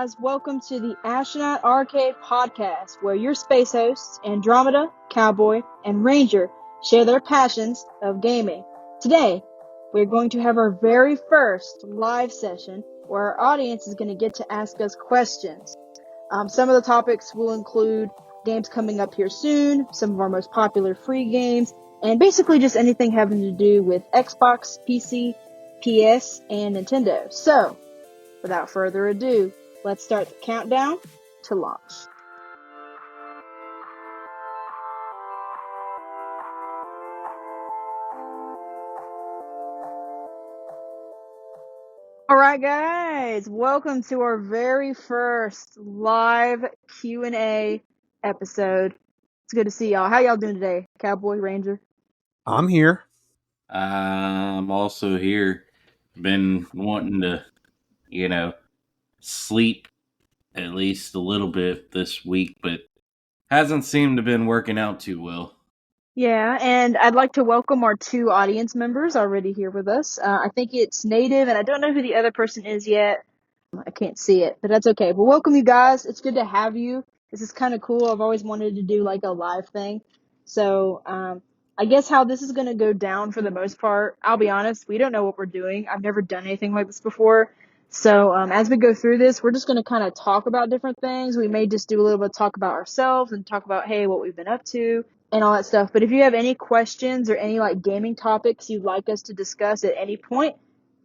guys. Welcome to the Astronaut Arcade Podcast, where your space hosts, Andromeda, Cowboy, and Ranger share their passions of gaming. Today, we're going to have our very first live session where our audience is going to get to ask us questions. Some of the topics will include games coming up here soon, some of our most popular free games, and basically just anything having to do with Xbox, PC, PS, and Nintendo. So, without further ado, let's start the countdown to launch. Alright guys, welcome to our very first live Q&A episode. It's good to see y'all. How y'all doing today, Cowboy, Ranger? I'm here. I'm also here. Been wanting to, sleep at least a little bit this week, but hasn't seemed to been working out too well. Yeah, and I'd like to welcome our two audience members already here with us. I think it's Native, and I don't know who the other person is yet. I can't see it, but that's okay. But welcome you guys. It's good to have you. This is kind of cool. I've always wanted to do like a live thing. So, I guess how this is going to go down for the most part, I'll be honest, we don't know what we're doing. I've never done anything like this before. So, as we go through this, we're just going to kind of talk about different things. We may just do a little bit of talk about ourselves and talk about, hey, what we've been up to and all that stuff. But if you have any questions or any like gaming topics you'd like us to discuss at any point,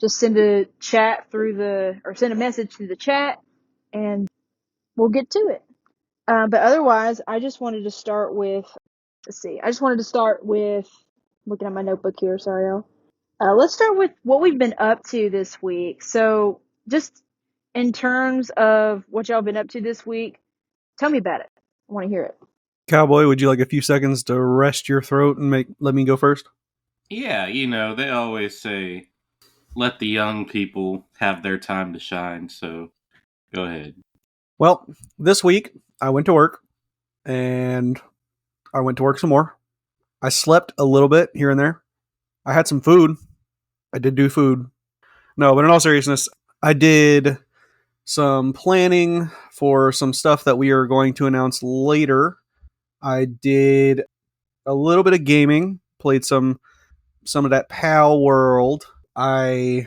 just send a send a message through the chat and we'll get to it. But otherwise, I just wanted to start with, looking at my notebook here, sorry y'all. Let's start with what we've been up to this week. So just in terms of what y'all been up to this week, tell me about it. I want to hear it. Cowboy, would you like a few seconds to rest your throat and let me go first? Yeah, they always say, let the young people have their time to shine, so go ahead. Well, this week, I went to work, and I went to work some more. I slept a little bit here and there. I had some food. I did do food. No, but in all seriousness, I did some planning for some stuff that we are going to announce later. I did a little bit of gaming, played some of that PAL World. I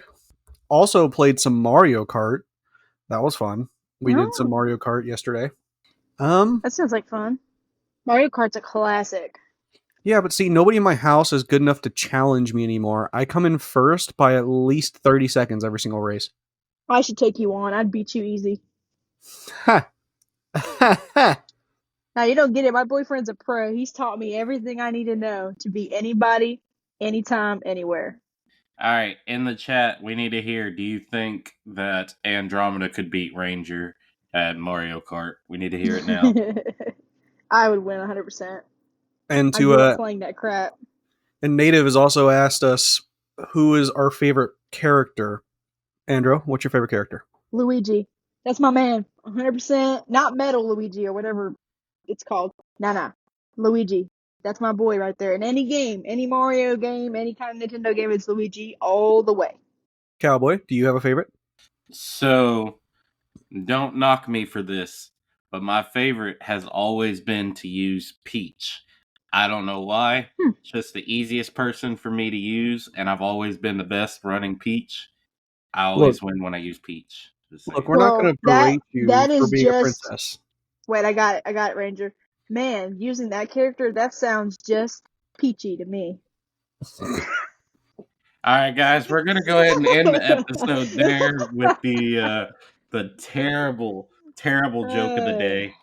also played some Mario Kart. That was fun. We did some Mario Kart yesterday. That sounds like fun. Mario Kart's a classic. Yeah, but see, nobody in my house is good enough to challenge me anymore. I come in first by at least 30 seconds every single race. I should take you on. I'd beat you easy. Ha! Ha ha! Now, you don't get it. My boyfriend's a pro. He's taught me everything I need to know to beat anybody, anytime, anywhere. All right, in the chat, we need to hear, do you think that Andromeda could beat Ranger at Mario Kart? We need to hear it now. I would win 100%. And I grew up playing that crap. And Native has also asked us who is our favorite character. Andro, what's your favorite character? Luigi. That's my man. 100%. Not Metal Luigi or whatever it's called. Nah. Luigi. That's my boy right there. In any game, any Mario game, any kind of Nintendo game, it's Luigi all the way. Cowboy, do you have a favorite? So, don't knock me for this, but my favorite has always been to use Peach. I don't know why. It's just the easiest person for me to use, and I've always been the best running Peach. I always win when I use Peach. Look, we're not going to berate you for being a princess. Wait, I got it, Ranger. Man, using that character, that sounds just peachy to me. Alright, guys, we're going to go ahead and end the episode there with the terrible joke of the day.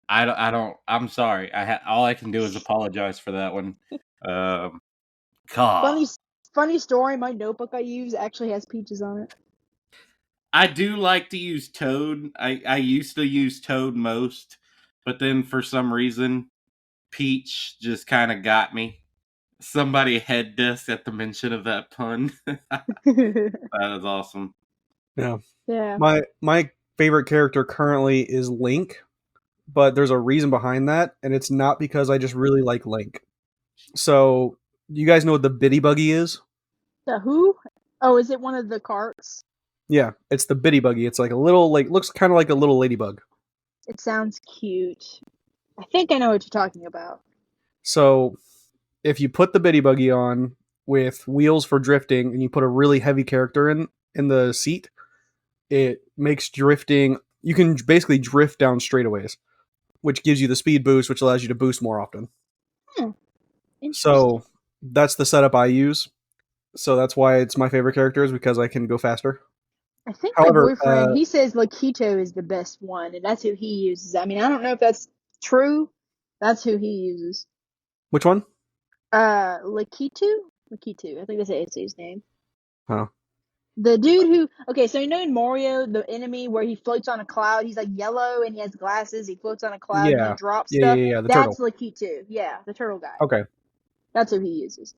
I'm sorry. All I can do is apologize for that one. God. Funny story, my notebook I use actually has peaches on it. I do like to use Toad. I used to use Toad most, but then for some reason, Peach just kind of got me. Somebody head dissed at the mention of that pun. That is awesome. Yeah. Yeah. My favorite character currently is Link, but there's a reason behind that, and it's not because I just really like Link. So, you guys know what the Bitty Buggy is? The who? Oh, is it one of the carts? Yeah, it's the bitty buggy. It's like a little, like looks kind of like a little ladybug. It sounds cute. I think I know what you're talking about. So if you put the bitty buggy on with wheels for drifting, and you put a really heavy character in the seat, it makes drifting. You can basically drift down straightaways, which gives you the speed boost, which allows you to boost more often. Hmm, So interesting. that's the setup I use. So that's why it's my favorite character, is because I can go faster. I think my However, boyfriend, he says Lakito is the best one, and that's who he uses. I mean, I don't know if that's true. That's who he uses. which one? Lakitu? Lakitu. I think that's his name. Oh, The dude who, okay, so you know in Mario, the enemy where he floats on a cloud, he's like yellow and he has glasses, he floats on a cloud and he yeah, drops yeah, yeah, stuff. yeah. The That's turtle. Lakitu. Yeah, the turtle guy. Okay. That's who he uses.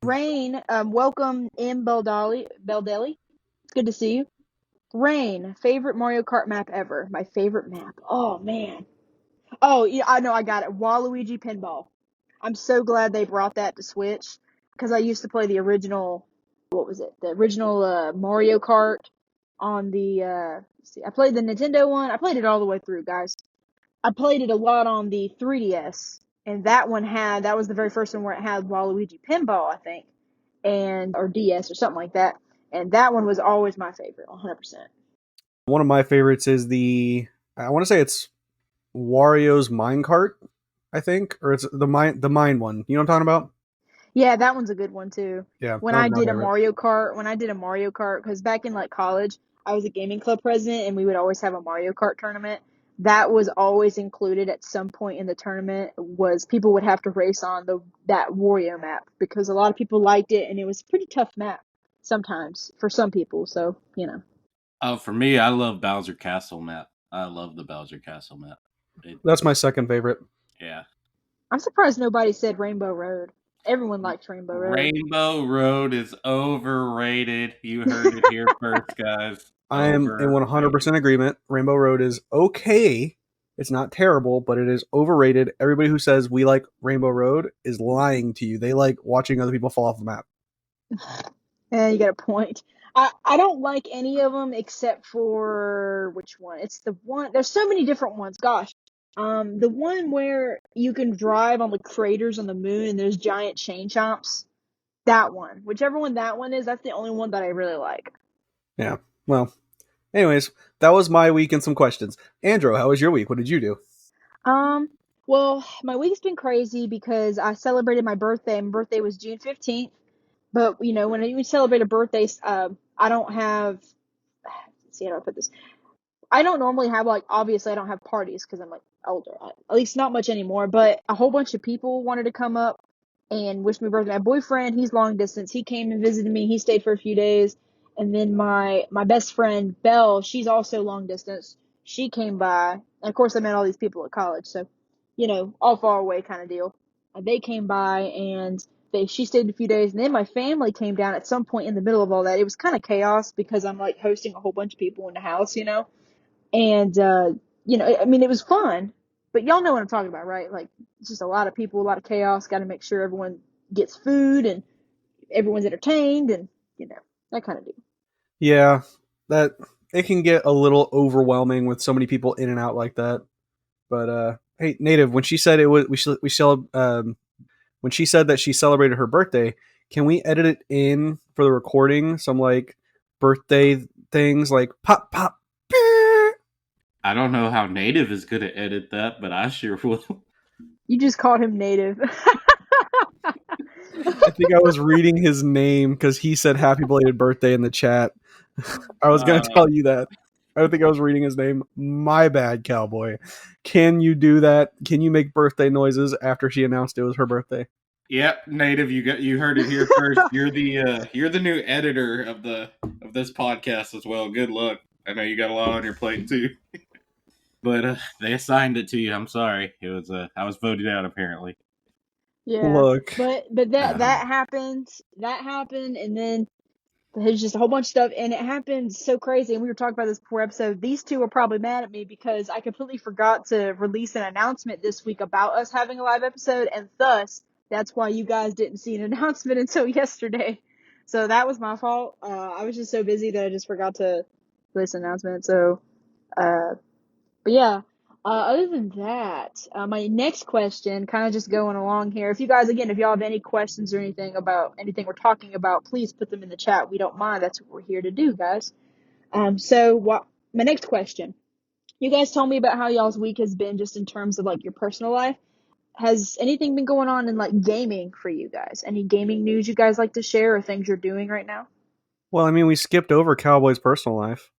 Rain, welcome in Beldelli. It's good to see you. Rain, favorite Mario Kart map ever. My favorite map. Oh man. Oh yeah, I know, I got it. Waluigi Pinball. I'm so glad they brought that to Switch because I used to play the original. What was it? The original Mario Kart on the. Let's see, I played the Nintendo one. I played it all the way through, guys. I played it a lot on the 3DS, and that was the very first one where it had Waluigi Pinball, I think, and or DS or something like that. And that one was always my favorite, 100%. One of my favorites is I want to say it's Wario's Minecart, I think, or it's the mine one. You know what I'm talking about? Yeah, that one's a good one too. Yeah, that was my favorite. When I did a Mario Kart, because back in like college, I was a gaming club president and we would always have a Mario Kart tournament. That was always included at some point in the tournament was people would have to race on that Wario map because a lot of people liked it and it was a pretty tough map sometimes for some people. So, you know. Oh, for me, I love Bowser Castle map. I love the Bowser Castle map. It, That's my second favorite. yeah. I'm surprised nobody said Rainbow Road. Everyone likes Rainbow Road. Rainbow Road is overrated. You heard it here first, guys. I am in Overrated. 100% agreement. Rainbow Road is okay. It's not terrible, but it is overrated. Everybody who says we like Rainbow Road is lying to you. They like watching other people fall off the map. Yeah, you got a point. I don't like any of them except for which one? It's the one. There's so many different ones. Gosh, the one where you can drive on the craters on the moon and there's giant chain chomps. That one, whichever one that one is, that's the only one that I really like. Yeah. Well, anyways, that was my week and some questions. Andrew, how was your week? What did you do? Um, well, my week's been crazy because I celebrated my birthday. My birthday was June 15th. But you know, when you celebrate a birthday, I don't have. Let's see how do I put this. I don't normally have like obviously I don't have parties because I'm like older. At least not much anymore. But a whole bunch of people wanted to come up and wish me birthday. My boyfriend, he's long distance. He came and visited me. He stayed for a few days, and then my best friend Belle, she's also long distance. She came by, and of course I met all these people at college. So, you know, all far away kind of deal. They came by and she stayed a few days, and then my family came down at some point in the middle of all that. It was kind of chaos because I'm like hosting a whole bunch of people in the house, you know. And you know, I mean, it was fun, but y'all know what I'm talking about, right? Like, it's just a lot of people, a lot of chaos. Got to make sure everyone gets food and everyone's entertained, and you know, that kind of deal. Yeah, that it can get a little overwhelming with so many people in and out like that. But hey, Native, when she said it was when she said that she celebrated her birthday, can we edit it in for the recording? Some like birthday things like pop pop. beep. I don't know how Native is going to edit that, but I sure will. You just called him native. I think I was reading his name because he said happy belated birthday in the chat. I was gonna Uh, tell you that. I don't think I was reading his name. My bad, Cowboy. Can you do that? Can you make birthday noises after she announced it was her birthday? yep, Native, you heard it here first. You're the new editor of this podcast as well. Good luck. I know you got a lot on your plate too. But they assigned it to you. I'm sorry. It was I was voted out apparently. Yeah, Look, but that happened. That happened, and then there's just a whole bunch of stuff, and it happened so crazy. And we were talking about this before episode. These two were probably mad at me because I completely forgot to release an announcement this week about us having a live episode, and thus that's why you guys didn't see an announcement until yesterday. So that was my fault. I was just so busy that I just forgot to do this announcement. So, but yeah. Other than that, my next question, kind of just going along here. If you guys, again, if y'all have any questions or anything about anything we're talking about, please put them in the chat. We don't mind. That's what we're here to do, guys. So what? My next question. You guys told me about how y'all's week has been, just in terms of like your personal life. Has anything been going on in like gaming for you guys? Any gaming news you guys like to share or things you're doing right now? Well, I mean, we skipped over Cowboy's personal life.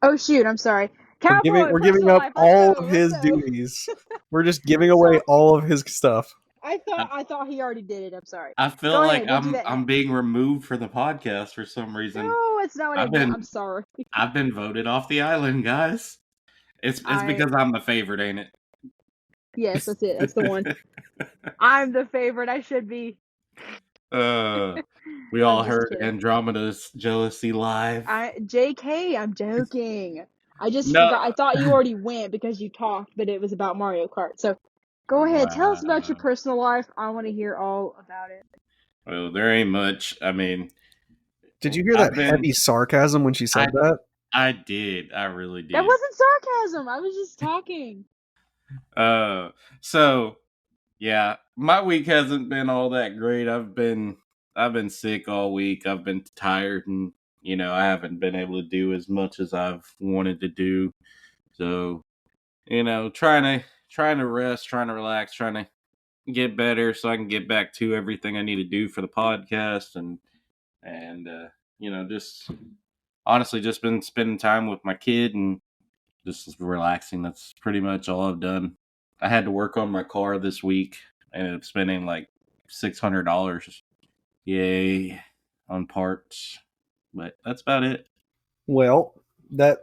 Oh shoot, I'm sorry. We're Cowboy, giving personal up life. Let's all go. of Let's his go. duties. We're just giving away Sorry. all of his stuff. I, I thought he already did it. I'm sorry. I feel Go like ahead. We'll do that I'm next. being removed for the podcast for some reason. No, it's not what I I've meant. been I'm sorry. I've been voted off the island, guys. It's I because I'm the favorite, ain't Yes, that's it. That's the one. it? I'm the favorite. I should be. uh, we I'm all just heard kidding. Andromeda's jealousy live. JK, I'm joking. I just No, forgot. I thought you already went because you talked, but it was about Mario Kart. So go ahead. Tell us about your wow. personal life. I want to hear all about it. Well, there ain't much. I mean, Did you hear I've that been heavy sarcasm when she I said that? I did. I really That did. wasn't sarcasm. I was just talking. Uh, so yeah, my week hasn't been all that great. I've been sick all week. I've been tired, and I haven't been able to do as much as I've wanted to do. So trying to rest, trying to relax, trying to get better so I can get back to everything I need to do for the podcast, and just honestly just been spending time with my kid and just relaxing. That's pretty much all I've done. I had to work on my car this week. I ended up spending like $600. Yay, on parts. But that's about it. Well, that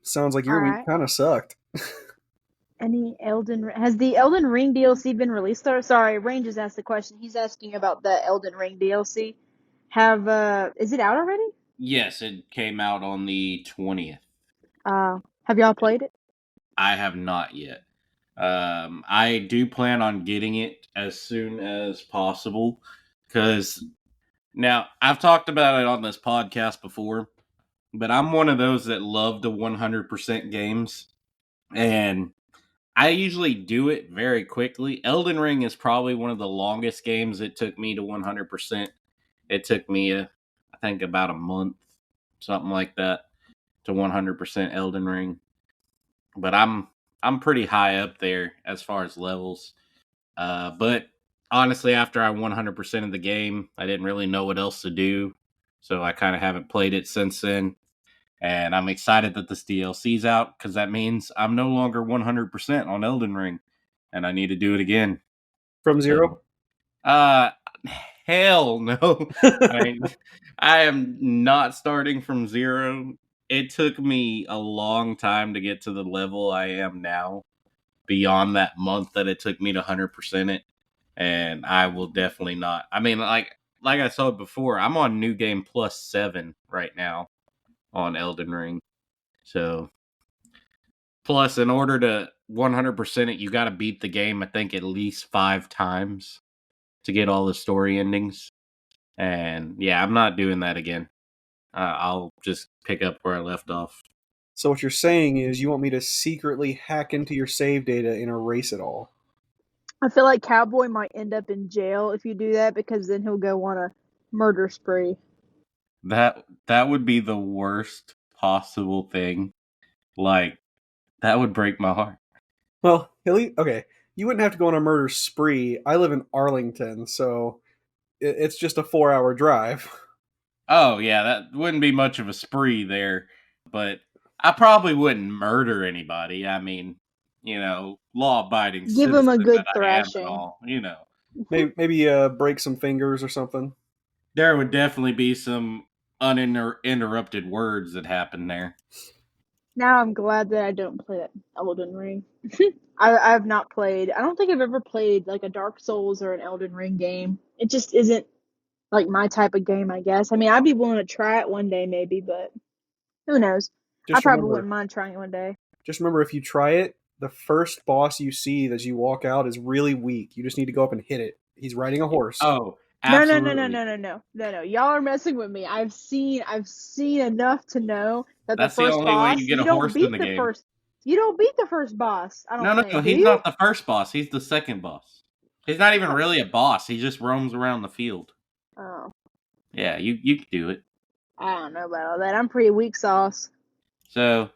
sounds like All your week right. kind of sucked. Has the Elden Ring DLC been released? Or, sorry, Rain just asked the question. He's asking about the Elden Ring DLC. Is it out already? Yes, it came out on the 20th. Have y'all played it? I have not yet. I do plan on getting it as soon as possible because now I've talked about it on this podcast before, but I'm one of those that love the 100% games, and I usually do it very quickly. Elden Ring is probably one of the longest games it took me to 100%. It took me, I think, about a month, something like that, to 100% Elden Ring. But I'm pretty high up there as far as levels. But honestly, after I 100% of the game, I didn't really know what else to do, so I kind of haven't played it since then. And I'm excited that this DLC's out because that means I'm no longer 100% on Elden Ring, and I need to do it again. From So, zero? uh, hell no. I I am not starting from zero. It took me a long time to get to the level I am now, beyond that month that it took me to 100% it, and I will definitely not. I mean, like I said before, I'm on New Game Plus 7 right now on Elden Ring. So, plus in order to 100% it, you got to beat the game I think at least 5 times to get all the story endings. And yeah, I'm not doing that again. I'll just pick up where I left off. So what you're saying is you want me to secretly hack into your save data and erase it all. I feel like Cowboy might end up in jail if you do that, because then he'll go on a murder spree. That would be the worst possible thing. Like, that would break my heart. Well, okay, you wouldn't have to go on a murder spree. I live in Arlington, so it's just a 4-hour drive. Oh yeah, that wouldn't be much of a spree there, but I probably wouldn't murder anybody. I mean, law-abiding Give him a citizen that good I am and thrashing. all. Maybe break some fingers or something. There would definitely be some uninterrupted words that happen there. Now I'm glad that I don't play that Elden Ring. I have not played. I don't think I've ever played like a Dark Souls or an Elden Ring game. It just isn't like my type of game, I guess. I mean, I'd be willing to try it one day maybe, but who knows? I Just probably remember, wouldn't mind trying it one day. if you try it, the first boss you see as you walk out is really weak. You just need to go up and hit it. He's riding a horse. Oh, Absolutely. No. Y'all are messing with me. I've seen enough to know that the That's the first only way you boss, get a horse in the game. you don't beat the first boss, I No, don't no, no. think. Do He's you? not the first boss. He's the second boss. He's not even really a boss. He just roams around the field. Oh, Yeah, you can do it. I don't know about all that. I'm pretty weak sauce. So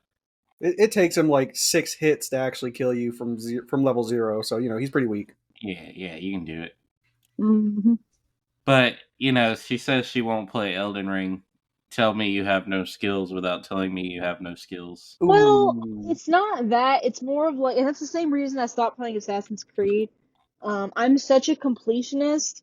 It takes him like 6 hits to actually kill you from level 0. So he's pretty weak. yeah, you can do it. Hmm. But she says she won't play Elden Ring. Tell me you have no skills without telling me you have no skills. Well, Ooh. it's not that. It's more of like, and that's the same reason I stopped playing Assassin's Creed. I'm such a completionist,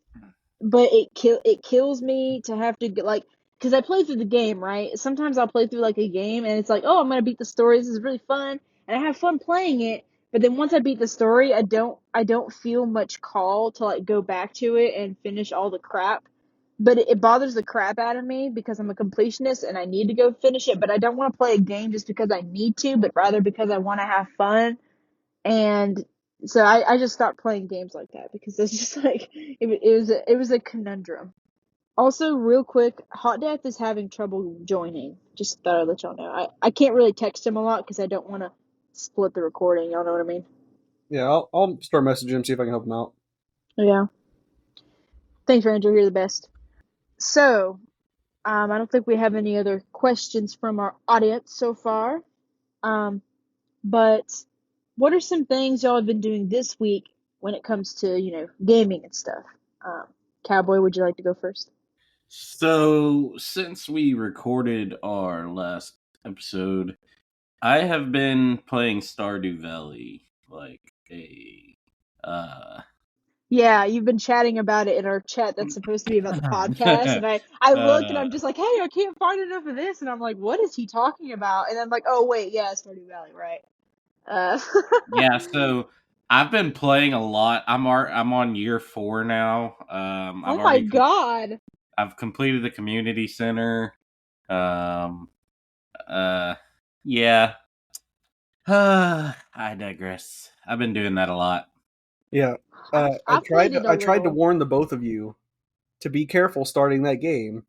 but it kills me to have to get like, because I play through the game, right? Sometimes I'll play through like a game and it's like, oh, I'm gonna beat the story. This is really fun, and I have fun playing it. But then once I beat the story, I don't feel much call to like go back to it and finish all the crap. But it bothers the crap out of me because I'm a completionist and I need to go finish it. But I don't want to play a game just because I need to, but rather because I want to have fun. And so I just stopped playing games like that because it's just like it was a conundrum. Also, real quick, Hot Death is having trouble joining. Just thought I'd let y'all know. I can't really text him a lot because I don't want to split the recording. Y'all know what I mean? Yeah, I'll start messaging him, see if I can help him out. Yeah. Thanks, Ranger. You're the best. So, I don't think we have any other questions from our audience so far. Um, but what are some things y'all have been doing this week when it comes to, gaming and stuff? Um, Cowboy, would you like to go first? So, since we recorded our last episode, I have been playing Stardew Valley like a uh Yeah, you've been chatting about it in our chat that's supposed to be about the podcast, and I looked and uh I'm just like, hey, I can't find enough of this, and I'm like, what is he talking about? And I'm like, oh wait, yeah, Stardew Valley, right? Uh, yeah, so I've been playing a lot. I'm on year 4 now. oh my God. I've completed the community center. Um uh yeah. I digress. I've been doing that a lot. Yeah. I I played tried to it a I tried to little. warn the both of you to be careful starting that game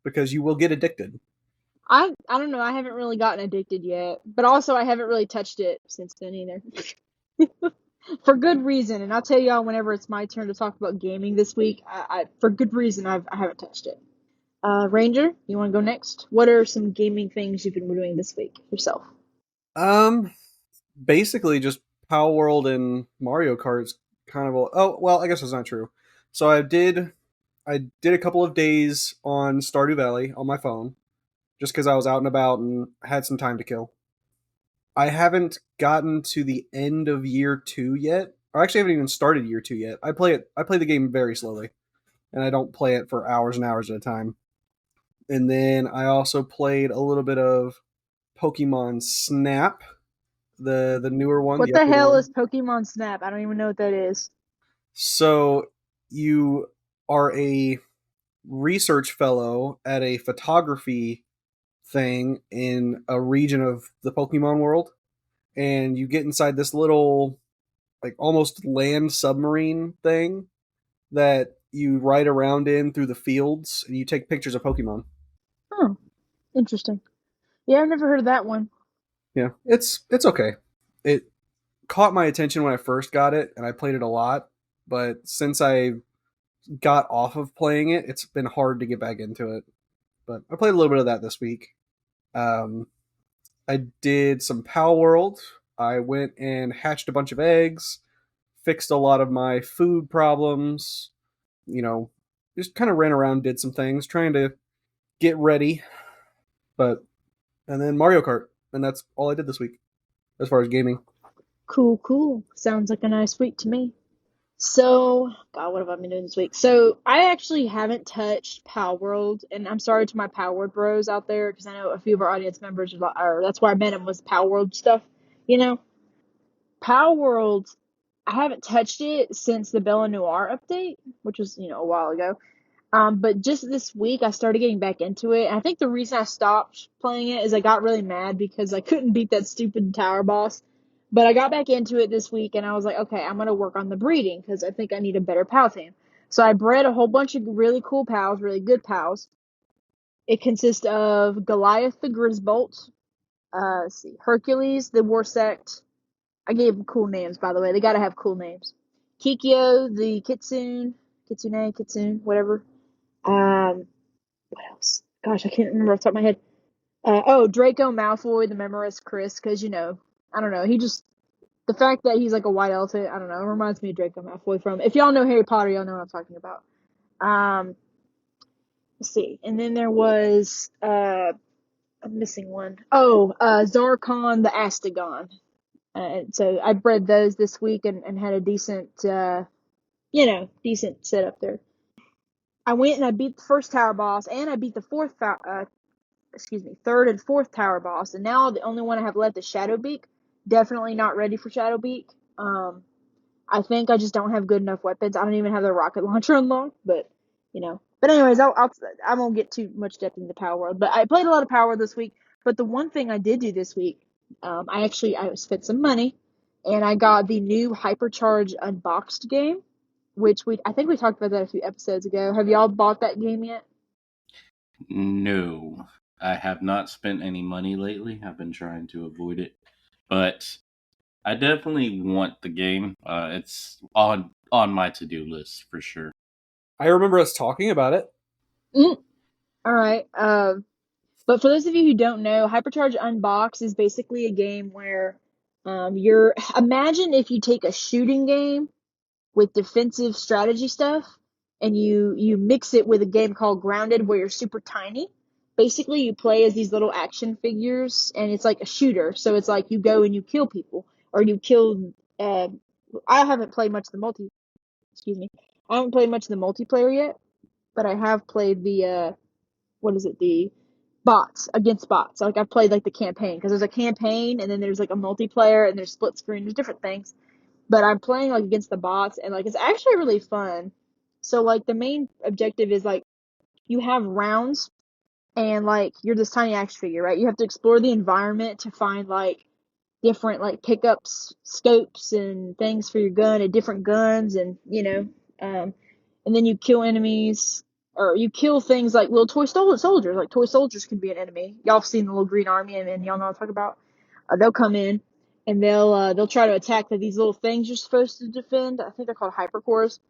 because you will get addicted. I don't know. I haven't really gotten addicted yet, but also I haven't really touched it since then either. For good reason, and I'll tell y'all whenever it's my turn to talk about gaming this week. For good reason, I haven't touched it. Ranger, you want to go next? What are some gaming things you've been doing this week yourself? Um, Basically just Power World and Mario Kart's kind of oh well, I guess that's not true. So I did a couple of days on Stardew Valley on my phone just because I was out and about and had some time to kill. I haven't gotten to the end of year 2 yet. Or actually, I haven't even started year 2 yet. I play the game very slowly, and I don't play it for hours and hours at a time. And then I also played a little bit of Pokemon Snap, the newer one, What the the updated hell one. is Pokemon Snap? I don't even know what that is. So you are a research fellow at a photography thing in a region of the Pokemon world, and you get inside this little, like, almost land submarine thing that you ride around in through the fields, and you take pictures of Pokemon. Oh, interesting. Yeah, I've never heard of that one. Yeah, it's okay. It caught my attention when I first got it, and I played it a lot. But since I got off of playing it, it's been hard to get back into it. But I played a little bit of that this week. Um, I did some Pal World. I went and hatched a bunch of eggs, fixed a lot of my food problems. You know, just kind of ran around, did some things, trying to get ready. But and then Mario Kart, and that's all I did this week as far as gaming. Cool, cool. Sounds like a nice week to me. So, God, what have I been doing this week? So, I actually haven't touched Power World, and I'm sorry to my Power World bros out there because I know a few of our audience members are that's where I met them was Power World stuff. You know, Power World, I haven't touched it since the Bella Noir update, which was a while ago. But just this week, I started getting back into it. And I think the reason I stopped playing it is I got really mad because I couldn't beat that stupid tower boss. But I got back into it this week, and I was like, okay, I'm gonna work on the breeding because I think I need a better Palthane. So I bred a whole bunch of really cool pals, really good pals. It consists of Goliath the Grisbolt, let's see, Hercules the Warsect. I gave them cool names, by the way. They gotta have cool names. Kikyo the Kitsune, whatever. What else? Gosh, I can't remember off the top of my head. Draco Malfoy the Memorist Chris, because I don't know. The fact that he's like a white elephant, I don't know, it reminds me of Draco Malfoy from. If y'all know Harry Potter, y'all know what I'm talking about. Um, let's see, and then there was I'm missing one. Oh, Zarkon the Astagon. So I bred those this week and had a decent setup there. I went and I beat the first tower boss, and I beat the third and fourth tower boss, and now the only one I have left is Shadowbeak. Definitely not ready for Shadowbeak. I think I just don't have good enough weapons. I don't even have the rocket launcher unlocked, but But anyways, I won't get too much depth into Power World. But I played a lot of Power World this week. But the one thing I did do this week, I spent some money, and I got the new Hypercharge Unboxed game, which I think we talked about that a few episodes ago. Have y'all bought that game yet? No, I have not spent any money lately. I've been trying to avoid it, but I definitely want the game. It's on my to-do list for sure. I remember us talking about it. All right. But for those of you who don't know, Hypercharge Unbox is basically a game where imagine if you take a shooting game with defensive strategy stuff and you mix it with a game called Grounded where you're super tiny. Basically, you play as these little action figures, and it's like a shooter. So it's like you go and you kill people, or you kill. I haven't played much of the Excuse me. I haven't played much of the multiplayer yet, but I have played the what is it? The bots against bots. Like I've played like the campaign because there's a campaign and then there's like a multiplayer and there's split screen. There's different things, but I'm playing like against the bots and like it's actually really fun. So like the main objective is like you have rounds and like you're this tiny action figure, right? You have to explore the environment to find like different like pickups, scopes, and things for your gun and different guns, and then you kill enemies or you kill things like little soldiers. Like toy soldiers can be an enemy. Y'all have seen the little green army, and y'all know what I'm talking about. They'll come in and they'll try to attack these little things you're supposed to defend. I think they're called hypercores.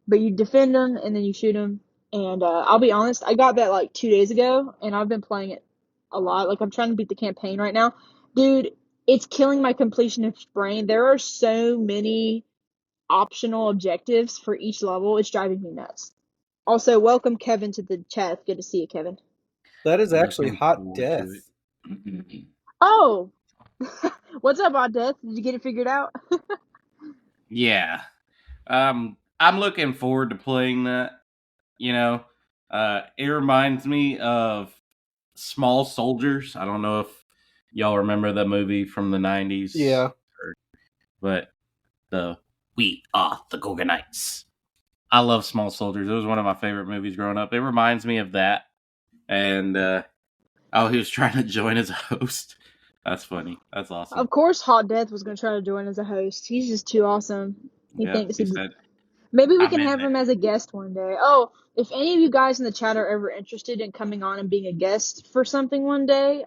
But you defend them and then you shoot them. And I'll be honest, I got that like 2 days ago, and I've been playing it a lot. Like I'm trying to beat the campaign right now, dude. It's killing my completionist brain. There are so many optional objectives for each level. It's driving me nuts. Also, welcome Kevin to the chat. It's good to see you, Kevin. That is actually Looking hot forward to death. it. Oh, what's up, Odd Death? Did you get it figured out? Yeah. I'm looking forward to playing that. It reminds me of Small Soldiers. I don't know if y'all remember that movie from the 90s. Yeah. But We Are the Gorgonites. I love Small Soldiers. It was one of my favorite movies growing up. It reminds me of that. And, he was trying to join as a host. That's funny. That's awesome. Of course, Hot Death was going to try to join as a host. He's just too awesome. He thinks He said, maybe we I'm can in have him there. as a guest one day. Oh, if any of you guys in the chat are ever interested in coming on and being a guest for something one day,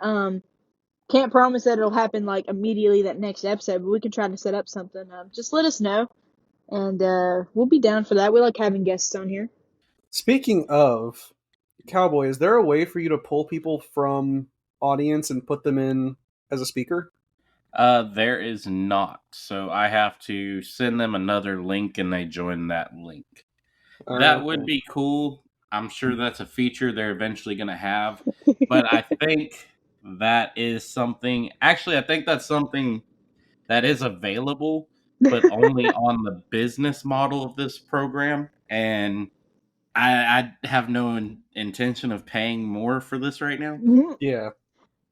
can't promise that it'll happen like immediately that next episode, but we can try to set up something. Just let us know, and we'll be down for that. We like having guests on here. Speaking of Cowboy, is there a way for you to pull people from audience and put them in as a speaker? There is not. So I have to send them another link and they join that link. That would be cool. I'm sure that's a feature they're eventually going to have. But I think that is something. Actually, I think that's something that is available, but only on the business model of this program. And I have no intention of paying more for this right now. Yeah.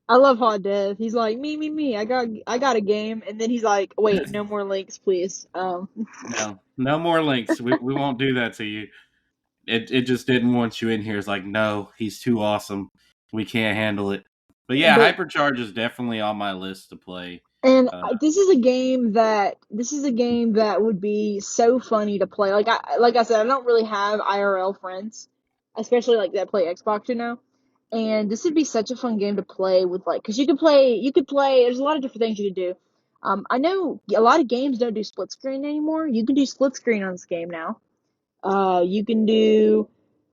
I love Hot Death. He's like me. I got a game, and then he's like, wait, no more links, please. No more links. We won't do that to you. It just didn't want you in here. It's like, no, he's too awesome. We can't handle it. But yeah, But Hypercharge is definitely on my list to play. And Uh, this is a game that would be so funny to play. Like I said, I don't really have IRL friends, especially like that play Xbox, you know. And this would be such a fun game to play with, like, because you could play. There's a lot of different things you could do. I know a lot of games don't do split screen anymore. You can do split screen on this game now. You can do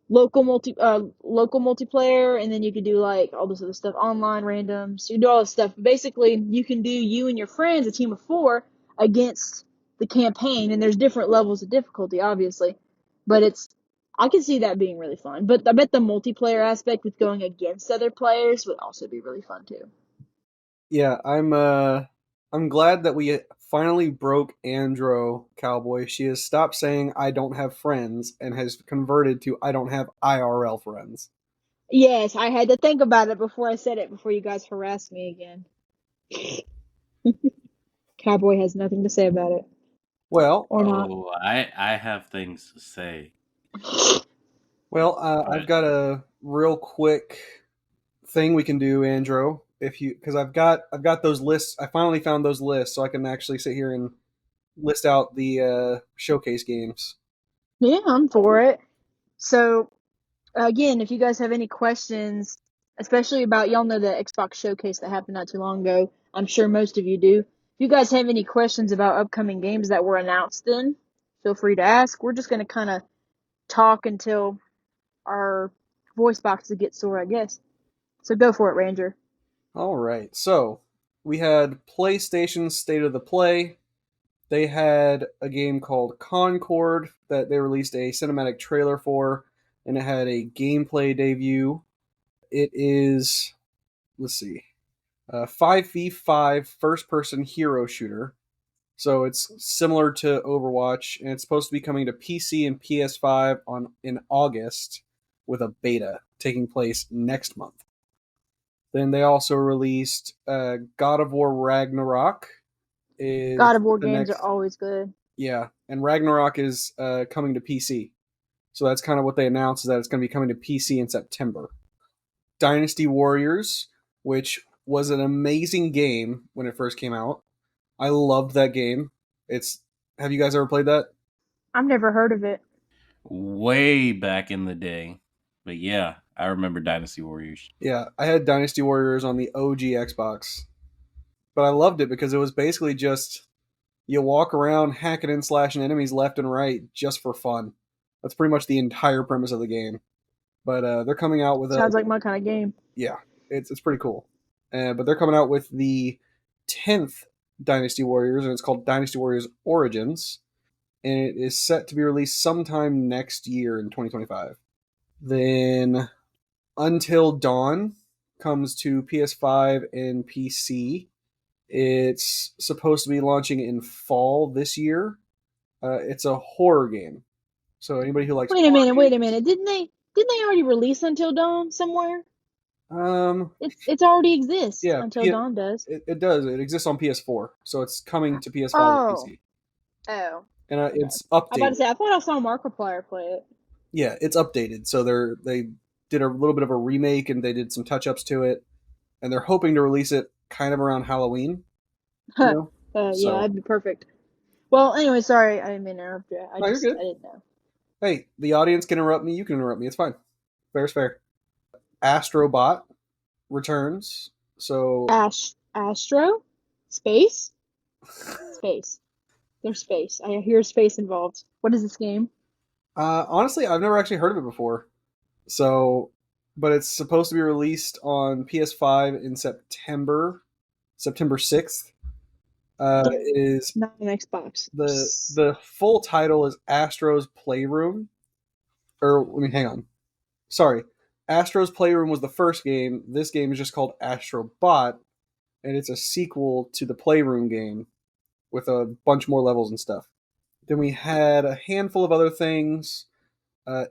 local multiplayer, and then you can do like all this other stuff, online randoms. You can do all this stuff. Basically, you can do you and your friends, a team of 4, against the campaign, and there's different levels of difficulty, obviously. But I can see that being really fun. But I bet the multiplayer aspect with going against other players would also be really fun too. Yeah, I'm glad that we finally broke Andro Cowboy. She has stopped saying I don't have friends and has converted to I don't have IRL friends. Yes, I had to think about it before I said it, before you guys harass me again. Cowboy has nothing to say about it. Well, Or not. oh, I have things to say, I've but got a real quick thing we can do, Andro. If you, because I've got those lists. I finally found those lists, so I can actually sit here and list out the showcase games. Yeah, I'm for it. So, again, if you guys have any questions, especially about, y'all know the Xbox showcase that happened not too long ago, I'm sure most of you do. If you guys have any questions about upcoming games that were announced then, feel free to ask. We're just going to kind of talk until our voice boxes get sore, I guess. So go for it, Ranger. All right, so we had PlayStation State of the Play. They had a game called Concord that they released a cinematic trailer for, and it had a gameplay debut. It is, let's see, a 5v5 first person hero shooter. So it's similar to Overwatch, and it's supposed to be coming to PC and PS5 in August with a beta taking place next month. Then they also released God of War Ragnarok God is of War the games are next. always good. Yeah, and Ragnarok is coming to PC. So that's kind of what they announced, is that it's going to be coming to PC in September. Dynasty Warriors, which was an amazing game when it first came out. I loved that game. It's Have you guys ever played that? I've never heard of it. way back in the day. But yeah, I remember Dynasty Warriors. Yeah, I had Dynasty Warriors on the OG Xbox. But I loved it because it was basically just you walk around hacking and slashing enemies left and right just for fun. That's pretty much the entire premise of the game. But they're coming out with a Sounds like my kind of game. yeah, it's pretty cool. But they're coming out with the 10th Dynasty Warriors, and it's called Dynasty Warriors Origins, and it is set to be released sometime next year in 2025. Then Until Dawn comes to PS5 and PC. It's supposed to be launching in fall this year. It's a horror game, so anybody who likes Wait a horror minute, wait a games, minute. Didn't they already release Until Dawn somewhere? um, It's already exists. yeah, Until Dawn does. it does. It exists on PS4, so it's coming to PS5 and Oh. PC, Oh. and Okay. it's I'm about to updated. say, I thought I saw Markiplier play it. Yeah, it's updated. So they did a little bit of a remake and they did some touch ups to it, and they're hoping to release it kind of around Halloween. You Huh. know, Yeah, so that'd be perfect. Well, anyway, sorry, I didn't mean to interrupt you. no, you're I good. didn't know. Hey, the audience can interrupt me. You can interrupt me. It's fine. Fair's fair. Astrobot returns. So Astro? Space? Space. There's space. I hear space involved. What is this game? honestly, I've never actually heard of it before. So, but it's supposed to be released on PS5 in September 6th. It is Not an Xbox. the full title is Astro's Playroom. Or let me hang on. Sorry, Astro's Playroom was the first game. This game is just called Astrobot, and it's a sequel to the Playroom game with a bunch more levels and stuff. Then we had a handful of other things.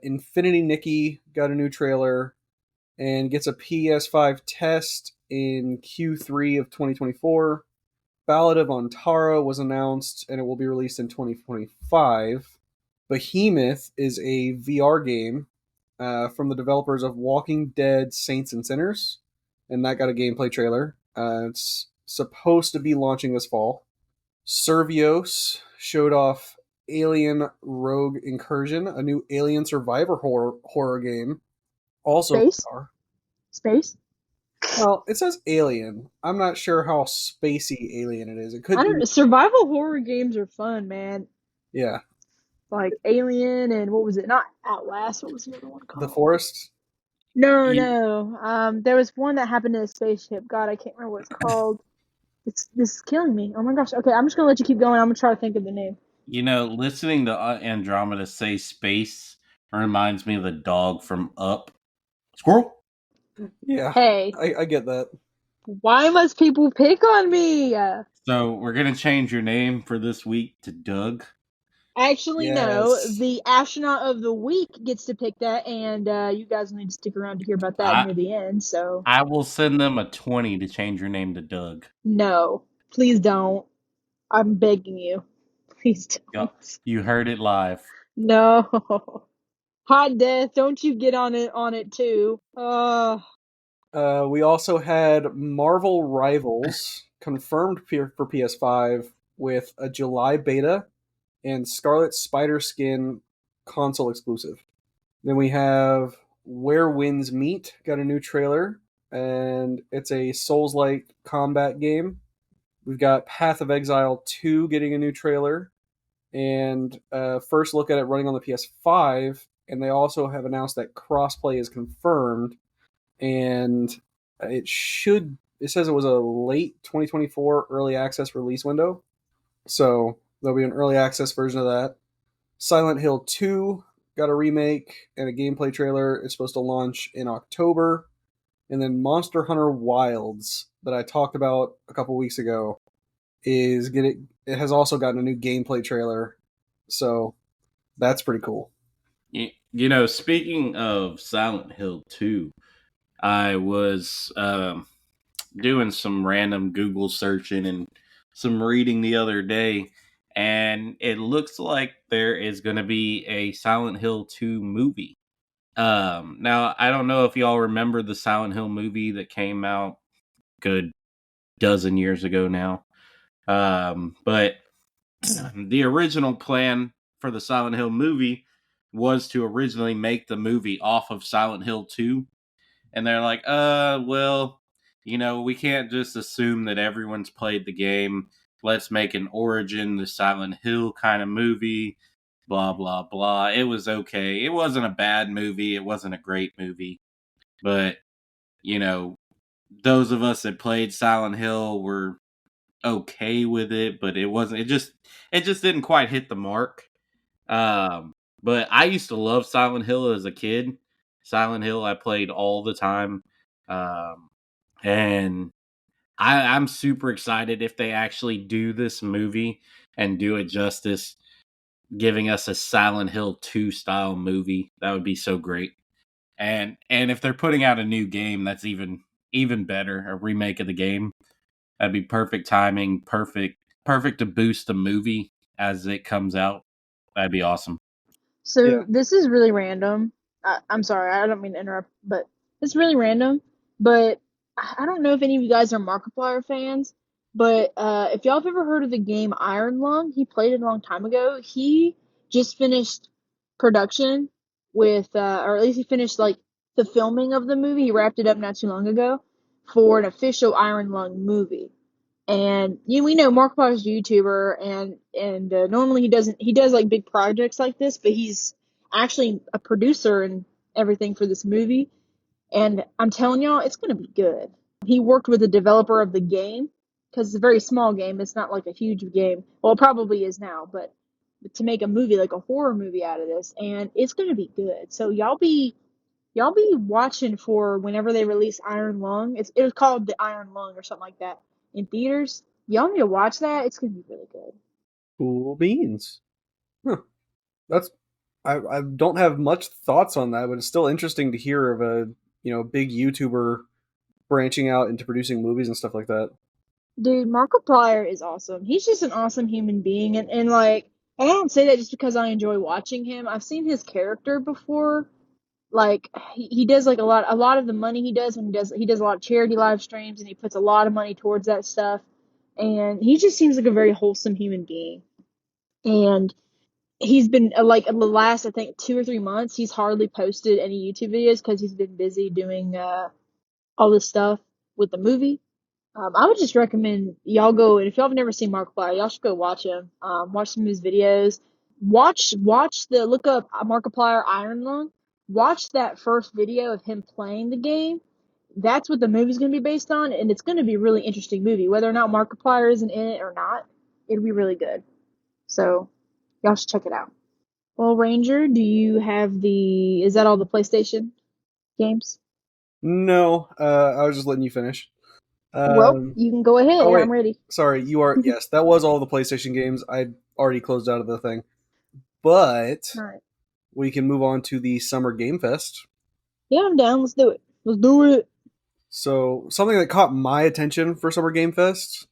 Infinity Nikki got a new trailer and gets a PS5 test in Q3 of 2024. Ballad of Antara was announced and it will be released in 2025. Behemoth is a VR game from the developers of Walking Dead Saints and Sinners, and that got a gameplay trailer. It's supposed to be launching this fall. Servios showed off Alien Rogue Incursion, a new alien survivor horror game. Also Space? VR. Space? Well, it says alien. I'm not sure how spacey alien it is. It I could don't be, know. Survival horror games are fun, man. yeah. Like Alien and what was it? Not Outlast. What was the other one The called? Forest. No, You, no. There was one that happened in a spaceship. God, I can't remember what it's called. This is killing me. Oh my gosh. Okay, I'm just gonna let you keep going. I'm gonna try to think of the name. listening to Andromeda say space reminds me of the dog from Up. Squirrel. Yeah, Hey, I get that. why must people pick on me? So we're gonna change your name for this week to Doug. Actually, no. Yes. The astronaut of the week gets to pick that, and you guys need to stick around to hear about that I near the end. So, I will send them a 20 to change your name to Doug. no, please don't. I'm begging you. Please Yup. don't. You heard it live. No. Hot Death, don't you get on it too. We also had Marvel Rivals confirmed for PS5 with a July beta and Scarlet Spider Skin console exclusive. Then we have Where Winds Meet, got a new trailer, and it's a Souls-like combat game. We've got Path of Exile 2 getting a new trailer, and first look at it running on the PS5, and they also have announced that crossplay is confirmed, and it says it was a late 2024 early access release window, so there'll be an early access version of that. Silent Hill 2 got a remake and a gameplay trailer. It's supposed to launch in October. And then Monster Hunter Wilds, that I talked about a couple weeks ago, it has also gotten a new gameplay trailer. So that's pretty cool. Speaking of Silent Hill 2, I was doing some random Google searching and some reading the other day, and it looks like there is going to be a Silent Hill 2 movie. Now I don't know if y'all remember the Silent Hill movie that came out good dozen years ago now. But the original plan for the Silent Hill movie was to originally make the movie off of Silent Hill 2. And they're like, well, we can't just assume that everyone's played the game. Let's make an origin, the Silent Hill kind of movie, blah, blah, blah. It was okay. It wasn't a bad movie. It wasn't a great movie. But, you know, those of us that played Silent Hill were okay with it, but it just didn't quite hit the mark. But I used to love Silent Hill as a kid. Silent Hill I played all the time. And I'm super excited if they actually do this movie and do it justice, giving us a Silent Hill 2 style movie. That would be so great. And if they're putting out a new game, that's even better, a remake of the game. That'd be perfect timing, perfect to boost the movie as it comes out. That'd be awesome. So Yeah. this is really random. I'm sorry, I don't mean to interrupt, but it's really random. But I don't know if any of you guys are Markiplier fans, but if y'all have ever heard of the game Iron Lung, he played it a long time ago. He just finished production with, or at least he finished like the filming of the movie. He wrapped it up not too long ago for an official Iron Lung movie. And we know Markiplier's a YouTuber, and normally he does like big projects like this, but he's actually a producer and everything for this movie. And I'm telling y'all, it's gonna be good. He worked with the developer of the game because it's a very small game. It's not like a huge game. Well, it probably is now, but to make a movie like a horror movie out of this, and it's gonna be good. So y'all be watching for whenever they release Iron Lung. It was called the Iron Lung or something like that in theaters. Y'all need to watch that. It's gonna be really good. Cool beans. Huh. That's I don't have much thoughts on that, but it's still interesting to hear of a big YouTuber branching out into producing movies and stuff like that. Dude, Markiplier is awesome. He's just an awesome human being, and like I don't say that just because I enjoy watching him. I've seen his character before. Like he does like a lot of the money he does when he does a lot of charity live streams and he puts a lot of money towards that stuff. and he just seems like a very wholesome human being. And he's been like the last, I think, 2 or 3 months, he's hardly posted any YouTube videos because he's been busy doing all this stuff with the movie. I would just recommend y'all go, and if y'all have never seen Markiplier, y'all should go watch him. Watch some of his videos. Look up Markiplier Iron Lung. Watch that first video of him playing the game. That's what the movie's going to be based on, and it's going to be a really interesting movie. Whether or not Markiplier isn't in it or not, it'll be really good. So, y'all should check it out. Well, Ranger, do you have is that all the PlayStation games? No, I was just letting you finish. Well, you can go ahead. Oh wait, I'm ready. sorry. You are yes. That was all the PlayStation games. I already closed out of the thing, but All right. we can move on to the Summer Game Fest. Yeah, I'm down. Let's do it. Let's do it. So something that caught my attention for Summer Game Fest,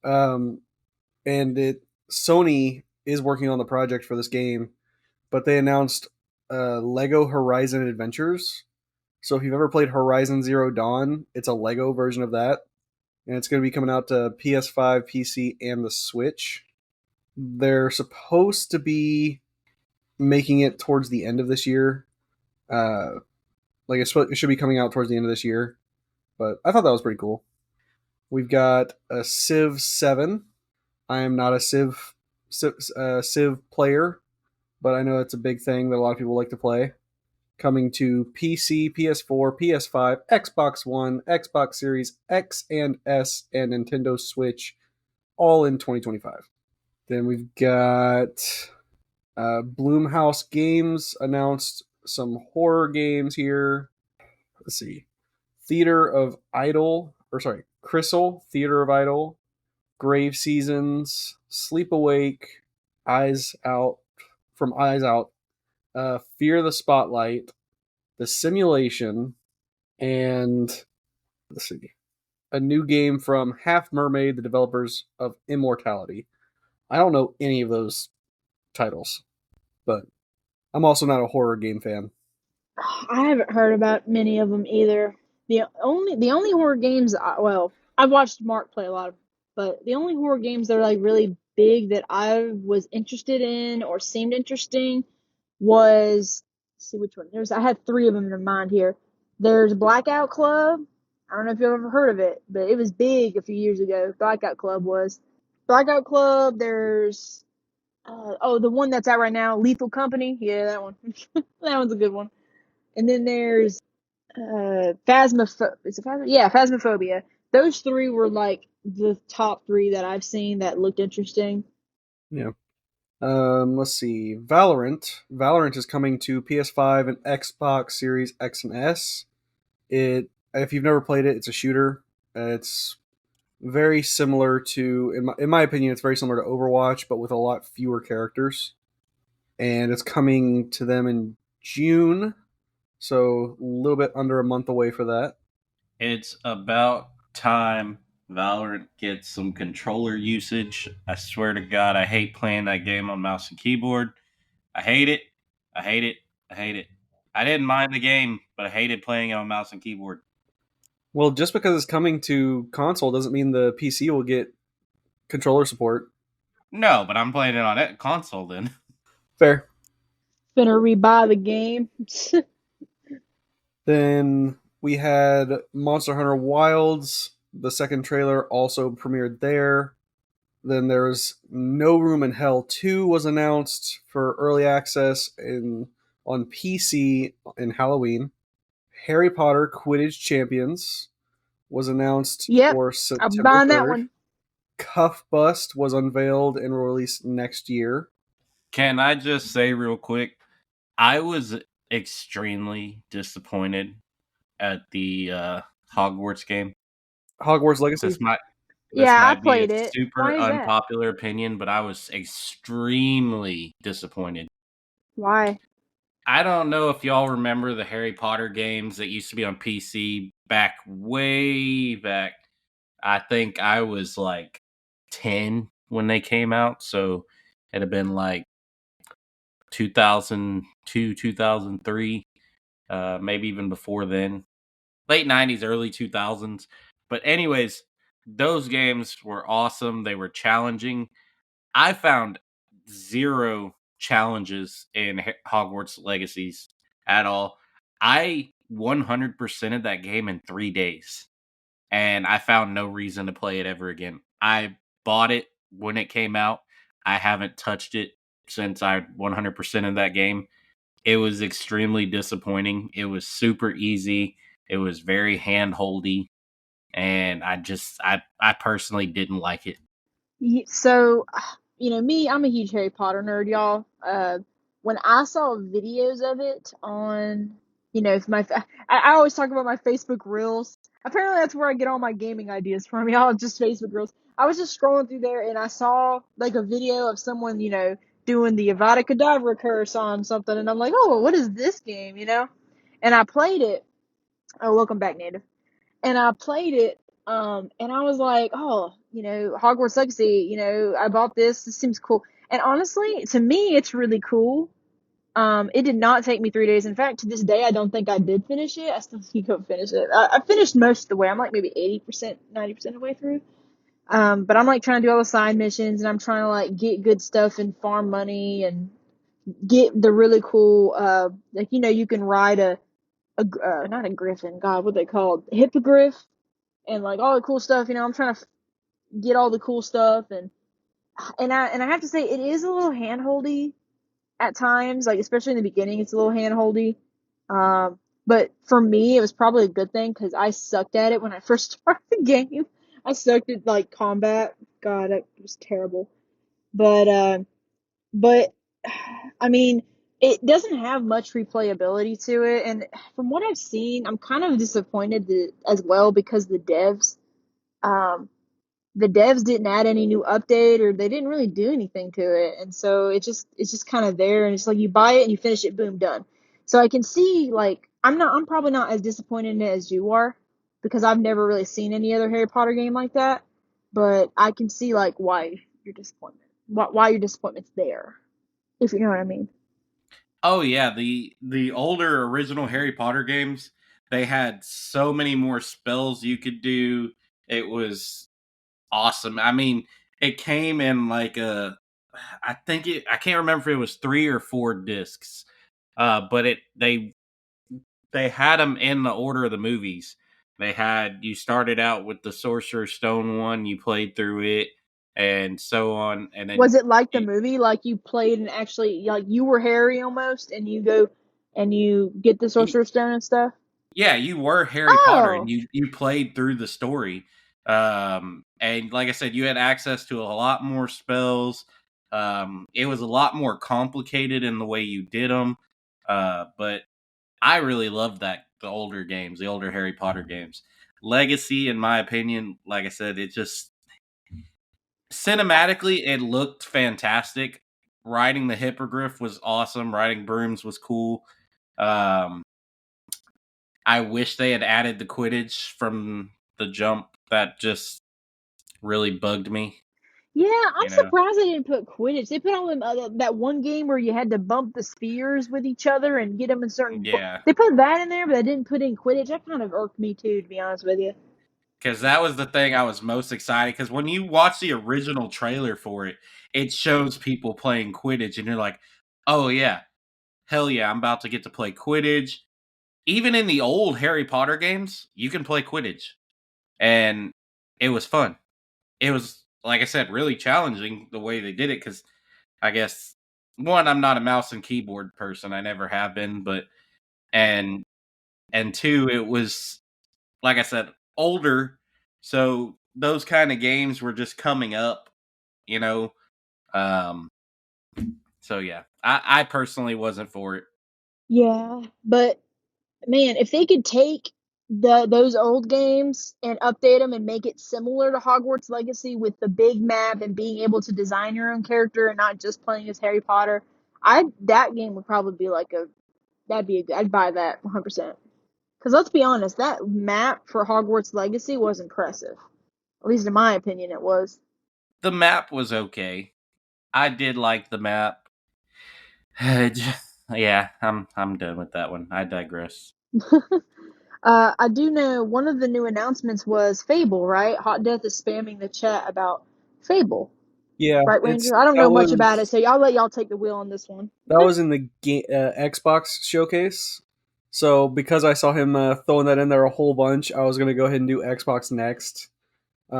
um, and Sony is working on the project for this game, but they announced Lego Horizon Adventures. So if you've ever played Horizon Zero Dawn, it's a Lego version of that, and it's going to be coming out to PS5, PC, and the Switch. They're supposed to be making it towards the end of this year. Like it should be coming out towards the end of this year, but I thought that was pretty cool. We've got a Civ 7. I am not a Civ player, but I know it's a big thing that a lot of people like to play. Coming to PC, PS4, PS5, Xbox One, Xbox Series X and S, and Nintendo Switch, all in 2025. Then we've got Bloomhouse Games announced some horror games here. Let's see. Crystal, Theater of Idol, Grave Seasons, Sleep Awake, Eyes Out, from Eyes Out, Fear the Spotlight, The Simulation, and let's see, a new game from Half Mermaid, the developers of Immortality. I don't know any of those titles, but I'm also not a horror game fan. I haven't heard about many of them either. The only horror games, well, I've watched Mark play a lot of, but the only horror games that are like really big that I was interested in or seemed interesting was, let's see which one. I had three of them in mind here. There's Blackout Club. I don't know if you've ever heard of it, but it was big a few years ago. Blackout Club was. Blackout Club. There's the one that's out right now, Lethal Company. Yeah, that one. That one's a good one. And then there's Phasmophobia. Is it Phasmophobia? Yeah, Phasmophobia. Those three were like the top three that I've seen that looked interesting. Yeah. Let's see. Valorant. Valorant is coming to PS5 and Xbox Series X and S. If you've never played it, it's a shooter. It's very similar to, in my opinion, it's very similar to Overwatch, but with a lot fewer characters. And it's coming to them in June, so a little bit under a month away for that. It's about time Valorant gets some controller usage. I swear to God, I hate playing that game on mouse and keyboard. I hate it. I hate it. I hate it. I didn't mind the game, but I hated playing it on mouse and keyboard. Well, just because it's coming to console doesn't mean the PC will get controller support. No, but I'm playing it on that console then. Fair. Finna rebuy the game. Then we had Monster Hunter Wilds. The second trailer also premiered there. Then there's No Room in Hell 2 was announced for early access on PC in Halloween. Harry Potter Quidditch Champions was announced Yep, for I'm September buying that 3rd. one. Cuff Bust was unveiled and released next year. Can I just say real quick, I was extremely disappointed at the Hogwarts game. Hogwarts Legacy? This might Yeah, I be a played it. super Why is that? unpopular opinion, but I was extremely disappointed. Why? I don't know if y'all remember the Harry Potter games that used to be on PC back way back. I think I was like 10 when they came out, so it'd have been like 2002, 2003, maybe even before then. Late 90s, early 2000s. But anyways, those games were awesome. They were challenging. I found zero challenges in Hogwarts Legacies at all. I 100%ed that game in 3 days, and I found no reason to play it ever again. I bought it when it came out. I haven't touched it since I 100%ed that game. It was extremely disappointing. It was super easy. It was very handholdy, and I personally didn't like it. So, me, I'm a huge Harry Potter nerd, y'all. When I saw videos of it on, I always talk about my Facebook Reels. Apparently, that's where I get all my gaming ideas from, y'all. Just Facebook Reels. I was just scrolling through there and I saw like a video of someone, doing the Avada Kedavra curse on something, and I'm like, oh, what is this game, And I played it. Oh, welcome back, Native. And I played it, and I was like, oh, Hogwarts Legacy, I bought this. This seems cool. And honestly, to me, it's really cool. It did not take me 3 days. In fact, to this day, I don't think I did finish it. I still need to go finish it. I finished most of the way. I'm like maybe 80%, 90% of the way through. But I'm like trying to do all the side missions, and I'm trying to like get good stuff and farm money and get the really cool, like, you can ride not a griffin, God, what they called? Hippogriff, and like all the cool stuff. I'm trying to get all the cool stuff, and I have to say it is a little handholdy at times, like especially in the beginning, it's a little handholdy. But for me, it was probably a good thing because I sucked at it when I first started the game. I sucked at like combat. God, it was terrible. But I mean, it doesn't have much replayability to it, and from what I've seen, I'm kind of disappointed as well because um, the devs didn't add any new update, or they didn't really do anything to it, and so it's just kind of there, and it's like you buy it and you finish it, boom, done. So I can see, like, I'm probably not as disappointed in it as you are, because I've never really seen any other Harry Potter game like that, but I can see like why your disappointment's there, if you know what I mean. Oh yeah, the older original Harry Potter games, they had so many more spells you could do. It was awesome. I mean, it came in like I can't remember if it was 3 or 4 discs. But they had them in the order of the movies. They had you started out with the Sorcerer's Stone one, you played through it, and so on, and then Was it like the movie, like you played and actually, like, you were Harry almost, and you go and you get the you, Sorcerer's Stone and stuff? yeah, you were Harry Potter, and Oh, you played through the story. And like I said, you had access to a lot more spells. It was a lot more complicated in the way you did them. But I really loved the older games, the older Harry Potter games. Legacy, in my opinion, like I said, it just cinematically it looked fantastic. Riding the hippogriff was awesome. Riding brooms was cool. Um, I wish they had added the Quidditch from the jump. That just really bugged me. yeah, I'm You know? surprised they didn't put Quidditch. They put all them that one game where you had to bump the spears with each other and get them in certain. Yeah, They put that in there, but they didn't put in Quidditch. That kind of irked me too, to be honest with you. because that was the thing I was most excited. Because when you watch the original trailer for it, it shows people playing Quidditch, and you're like, "Oh yeah, hell yeah, I'm about to get to play Quidditch." Even in the old Harry Potter games, you can play Quidditch, and it was fun. It was, like I said, really challenging the way they did it. Because I guess one, I'm not a mouse and keyboard person. I never have been, but and and two, it was, like I said, older, so those kind of games were just coming up, you know. Um, so yeah, I personally wasn't for it. Yeah, but man, if they could take those old games and update them and make it similar to Hogwarts Legacy with the big map and being able to design your own character and not just playing as Harry Potter, I that game would probably be like I'd buy that 100%. Because let's be honest, that map for Hogwarts Legacy was impressive. At least in my opinion, it was. The map was okay. I did like the map. Yeah, I'm done with that one. I digress. I do know one of the new announcements was Fable, right? Hot Death is spamming the chat about Fable, Yeah, right, Ranger? I don't know much about it, so I'll let y'all take the wheel on this one. that was in the Xbox showcase. So because I saw him throwing that in there a whole bunch, I was gonna go ahead and do Xbox next. I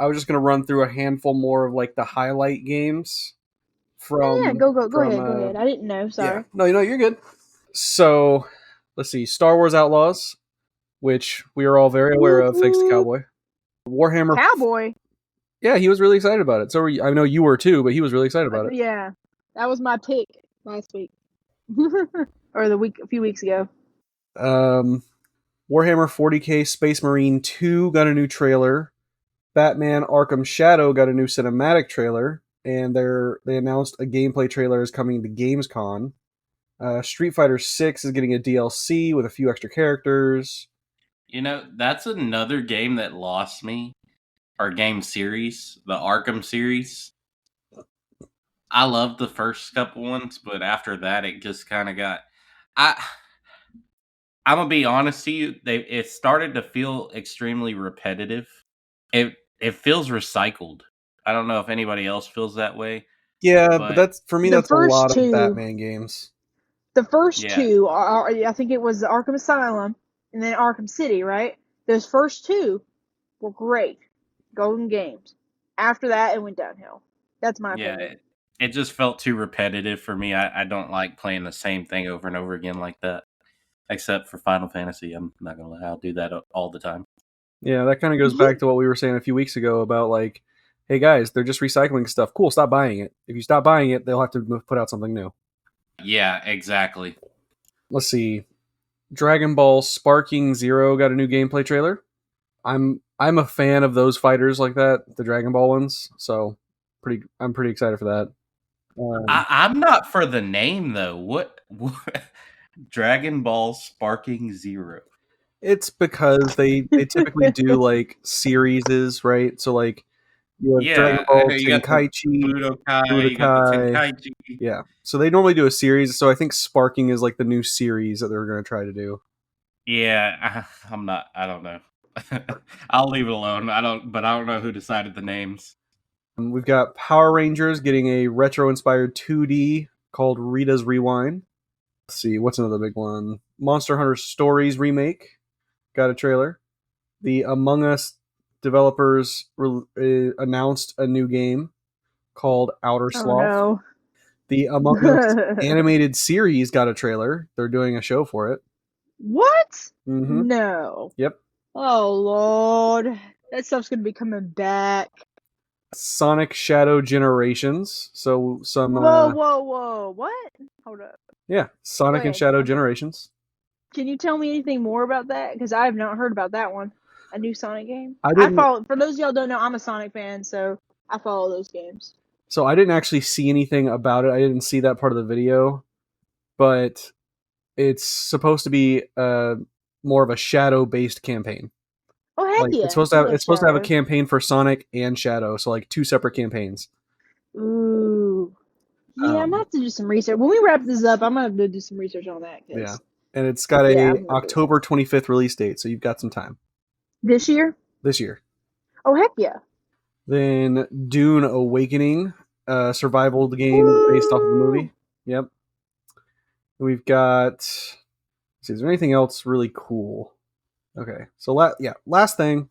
was just gonna run through a handful more of like the highlight games Yeah, from go ahead. I didn't know. yeah. Sorry. No, you're good. So let's see, Star Wars Outlaws, which we are all very aware Whoop of, thanks to whoop. Cowboy. Warhammer. Cowboy. Yeah, he was really excited about it. So I know you were too, but he was really excited about it. Yeah, that was my pick last week, or a few weeks ago. Um, Warhammer 40k Space Marine 2 got a new trailer. Batman Arkham Shadow got a new cinematic trailer, and they announced a gameplay trailer is coming to Gamescom. Street Fighter 6 is getting a DLC with a few extra characters. That's another game that lost me. Our game series, the Arkham series. I loved the first couple ones, but after that, it just kind of got. I I'm gonna be honest to you. It started to feel extremely repetitive. It feels recycled. I don't know if anybody else feels that way, Yeah, but but that's for me. The That's a first lot of two, Batman games. the first yeah, two are, I think it was the Arkham Asylum and then Arkham City, right? Those first two were great, golden games. After that, it went downhill. That's my yeah, opinion. it just felt too repetitive for me. I don't like playing the same thing over and over again like that. Except for Final Fantasy, I'm not gonna lie, I'll do that all the time. Yeah, that kind of goes back to what we were saying a few weeks ago about like, hey guys, they're just recycling stuff. Cool, stop buying it. If you stop buying it, they'll have to put out something new. Yeah, exactly. Let's see. Dragon Ball Sparking Zero got a new gameplay trailer. I'm a fan of those fighters like that, the Dragon Ball ones. So I'm pretty excited for that. I'm not for the name though. What Dragon Ball Sparking Zero? It's because they typically do like series, right? So like you have Dragon Yeah, Ball you got the Tenkaichi, Budokai, you got the Budokai. Tenkaichi. Yeah. So they normally do a series. So I think Sparking is like the new series that they're going to try to do. Yeah, I'm not. I don't know. I'll leave it alone. But I don't know who decided the names. We've got Power Rangers getting a retro inspired 2D called Rita's Rewind. Let's see, what's another big one? Monster Hunter Stories remake got a trailer. The Among Us developers announced a new game called Outer Oh Sloth. no. The Among Us animated series got a trailer. They're doing a show for it. What? Mm-hmm. No. Yep. Oh Lord. That stuff's gonna be coming back. Sonic Shadow Generations. So some Whoa. What? Hold up. yeah, Go Sonic and ahead. Shadow I'm sorry. Generations. Can you tell me anything more about that? Because I have not heard about that one. A new Sonic game. I I didn't follow. For those of y'all who don't know, I'm a Sonic fan, so I follow those games. so I didn't actually see anything about it. I didn't see that part of the video, but it's supposed to be more of a shadow based campaign. Oh heck Like yeah! I love it's supposed to have a Shadow. campaign for Sonic and Shadow, so like two separate campaigns. Ooh. Yeah, I'm gonna Um, have to do some research. When we wrap this up, I'm gonna have to do some research on that yeah, because and it's got yeah, a I'm gonna do that October 25th release date, so you've got some time this year. this year. Oh heck yeah! Then Dune Awakening, survival game based off of the Woo! movie. Yep. We've got. Let's see, is there anything else really cool? Okay, so last thing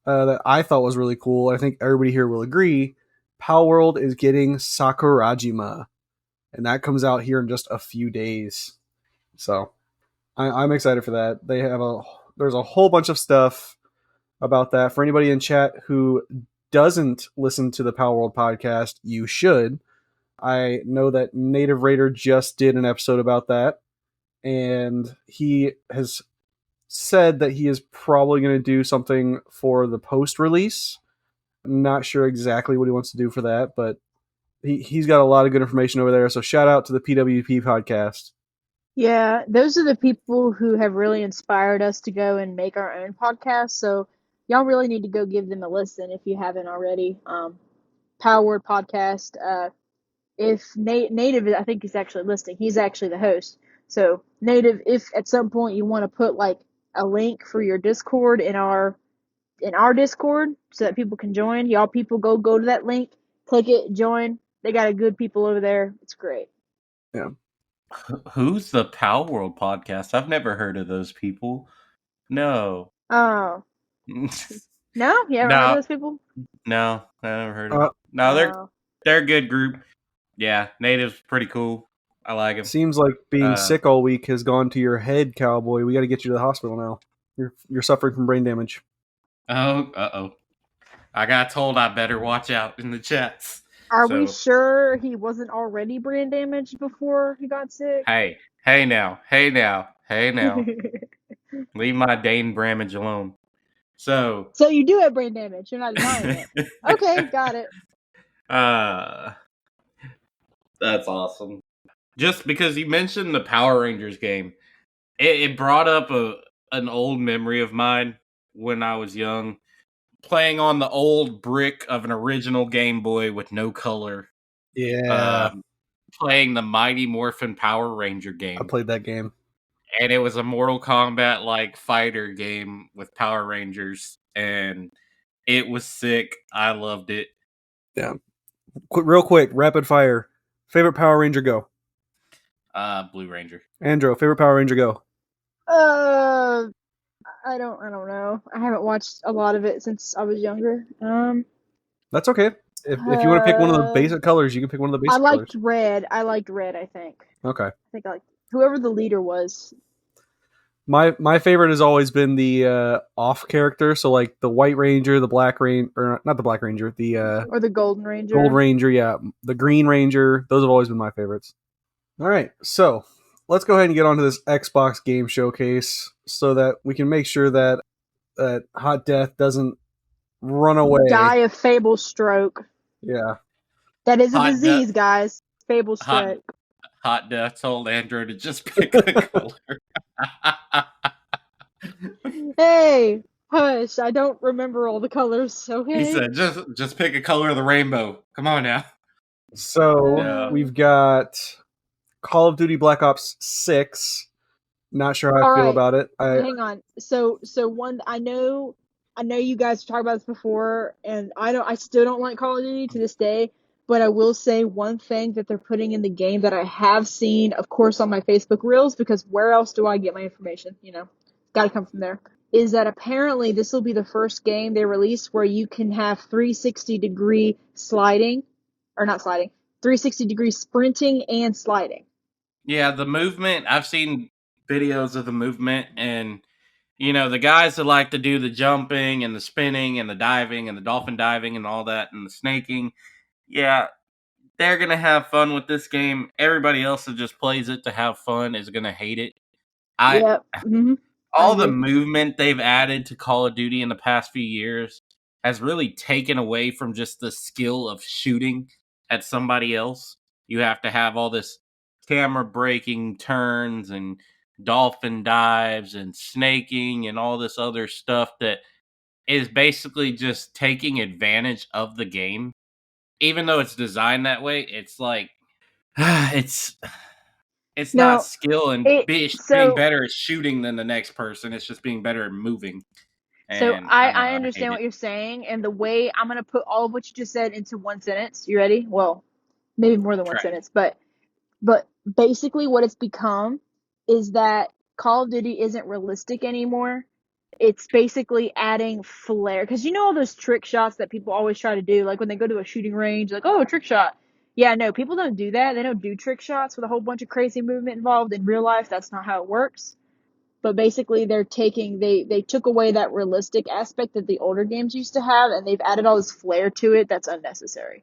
that I thought was really cool. I think everybody here will agree. Power World is getting Sakurajima, and that comes out here in just a few days. So I'm excited for that. There's a whole bunch of stuff about that. For anybody in chat who doesn't listen to the Power World podcast, you should. I know that Native Raider just did an episode about that, and he has said that he is probably going to do something for the post release. Not sure exactly what he wants to do for that, but he's got a lot of good information over there. So shout out to the PWP podcast. Yeah, those are the people who have really inspired us to go and make our own podcast. So y'all really need to go give them a listen if you haven't already. Power Word Podcast. If Native, I think he's actually listening. He's actually the host. So Native, if at some point you want to put like a link for your Discord in our Discord so that people can join. Y'all people go to that link, click it, join. They got a good people over there. It's great. Yeah. Who's the Pow World podcast? I've never heard of those people. No. Oh. No? You haven't heard of No, those people? no, I never heard of them. No, Oh. they're a good group. Yeah, Native's pretty cool. I like him. Seems like being sick all week has gone to your head, Cowboy. We got to get you to the hospital now. You're suffering from brain damage. Oh. I got told I better watch out in the chats. Are we sure he wasn't already brain damaged before he got sick? Hey now. Leave my Dane Bramage alone. So you do have brain damage. You're not denying it. Okay, got it. That's awesome. Just because you mentioned the Power Rangers game, it brought up an old memory of mine when I was young, playing on the old brick of an original Game Boy with no color. Yeah. Playing the Mighty Morphin Power Ranger game. I played that game. And it was a Mortal Kombat like fighter game with Power Rangers, and it was sick. I loved it. Yeah. Real quick, rapid fire. Favorite Power Ranger, go. Blue Ranger. Andrew, favorite Power Ranger, go. I don't know. I haven't watched a lot of it since I was younger. That's okay. If you want to pick one of the basic colors, you can pick one of the basic colors. I liked red, I think. Okay. I think I liked whoever the leader was. My favorite has always been the off character, so like the White Ranger, the Black Ranger, or not the Black Ranger, or the Golden Ranger. Gold Ranger, yeah, the Green Ranger. Those have always been my favorites. All right, so let's go ahead and get onto this Xbox game showcase so that we can make sure that Hot Death doesn't run away. Die of Fable Stroke. Yeah. That is a disease, guys. Fable Stroke. Hot Death told Andrew to just pick a color. Hey, hush! I don't remember all the colors. Okay. He said, "Just pick a color of the rainbow. Come on now." So we've got Call of Duty Black Ops 6. Not sure how I feel about it. Hang on. So one, I know you guys talked about this before, and I still don't like Call of Duty to this day. But I will say one thing that they're putting in the game that I have seen, of course, on my Facebook Reels, because where else do I get my information? Got to come from there. Is that apparently this will be the first game they release where you can have 360-degree sliding, or not sliding, 360-degree sprinting and sliding. Yeah, the movement, I've seen videos of the movement, and the guys that like to do the jumping and the spinning and the diving and the dolphin diving and all that and the snaking, yeah, they're going to have fun with this game. Everybody else that just plays it to have fun is going to hate it. All the movement they've added to Call of Duty in the past few years has really taken away from just the skill of shooting at somebody else. You have to have all this camera breaking turns and dolphin dives and snaking and all this other stuff that is basically just taking advantage of the game. Even though it's designed that way, it's like it's not skill and being better at shooting than the next person. It's just being better at moving. So I understand what you're saying, and the way I'm going to put all of what you just said into one sentence. You ready? Well, maybe more than one sentence, but basically what it's become is that Call of Duty isn't realistic anymore. It's basically adding flair. Because all those trick shots that people always try to do, like when they go to a shooting range, like, oh, trick shot. Yeah, no, people don't do that. They don't do trick shots with a whole bunch of crazy movement involved. In real life, that's not how it works. But basically, they took away that realistic aspect that the older games used to have, and they've added all this flair to it that's unnecessary.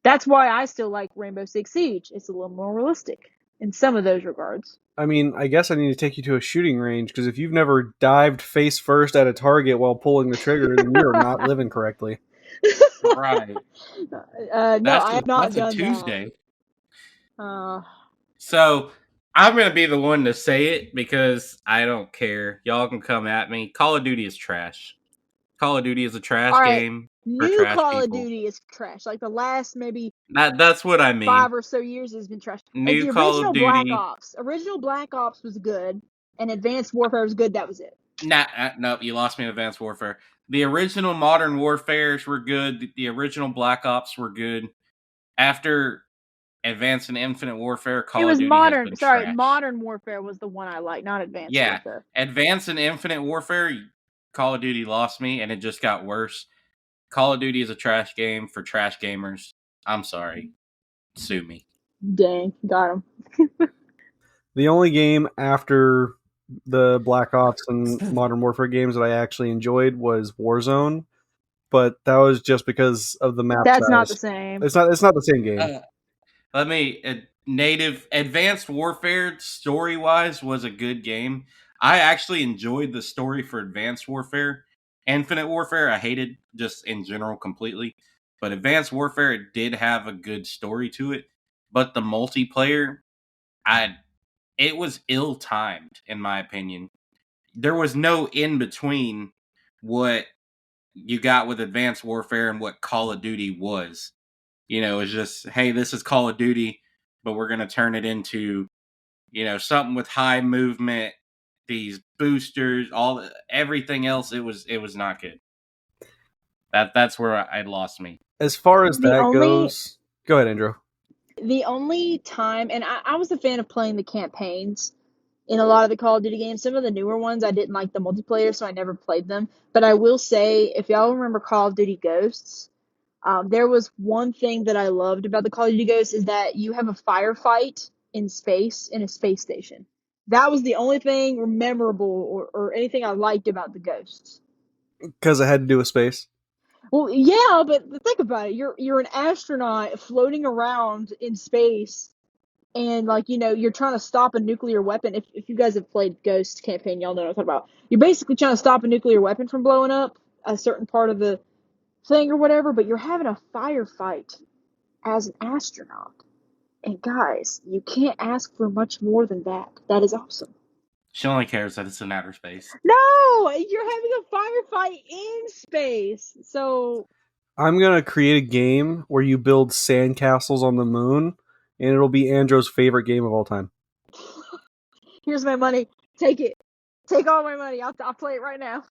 That's why I still like Rainbow Six Siege. It's a little more realistic in some of those regards. I mean, I guess I need to take you to a shooting range, because if you've never dived face first at a target while pulling the trigger, then you're not living correctly. Right. No, I have not done that. That's a Tuesday. That. So I'm going to be the one to say it because I don't care. Y'all can come at me. Call of Duty is trash. Call of Duty is a trash game. New Call of Duty is trash. Like the last maybe that's what I mean. 5 or so years has been trash. New Call of Duty. Original Black Ops was good, and Advanced Warfare was good. That was it. Nope, you lost me in Advanced Warfare. The original Modern Warfares were good. The original Black Ops were good. After Advanced and Infinite Warfare, It Call of was Duty has modern. been Sorry, trash. Modern Warfare was the one I liked, not Advanced Yeah, Warfare. Advanced and Infinite Warfare, Call of Duty lost me, and it just got worse. Call of Duty is a trash game for trash gamers. I'm sorry. Sue me. Dang, got him. The only game after the Black Ops and Modern Warfare games that I actually enjoyed was Warzone, but that was just because of the map That's not the size. same. It's not the same game. Let me native Advanced Warfare story wise was a good game. I actually enjoyed the story for Advanced Warfare. Infinite Warfare I hated just in general completely, but Advanced Warfare it did have a good story to it. But the multiplayer, I it was ill timed in my opinion. There was no in between what you got with Advanced Warfare and what Call of Duty was. You know, it's just, hey, this is Call of Duty, but we're going to turn it into, something with high movement, these boosters, everything else. It was not good. That's where I lost me. As far as The that only goes, go ahead, Andrew. the only time, and I was a fan of playing the campaigns in a lot of the Call of Duty games. Some of the newer ones, I didn't like the multiplayer, so I never played them. But I will say, if y'all remember Call of Duty Ghosts, there was one thing that I loved about the Call of Duty Ghosts is that you have a firefight in space in a space station. That was the only thing memorable or anything I liked about the Ghosts. Because it had to do with space. Well, yeah, but think about it. You're an astronaut floating around in space, and you're trying to stop a nuclear weapon. If you guys have played Ghost campaign, y'all know what I'm talking about. You're basically trying to stop a nuclear weapon from blowing up a certain part of the thing or whatever, but you're having a firefight as an astronaut. And guys, you can't ask for much more than that. That is awesome. She only cares that it's in outer space. No, you're having a firefight in space. So I'm gonna create a game where you build sandcastles on the moon, and it'll be Andrew's favorite game of all time. here's my money. Take it. Take all my money. I'll play it right now.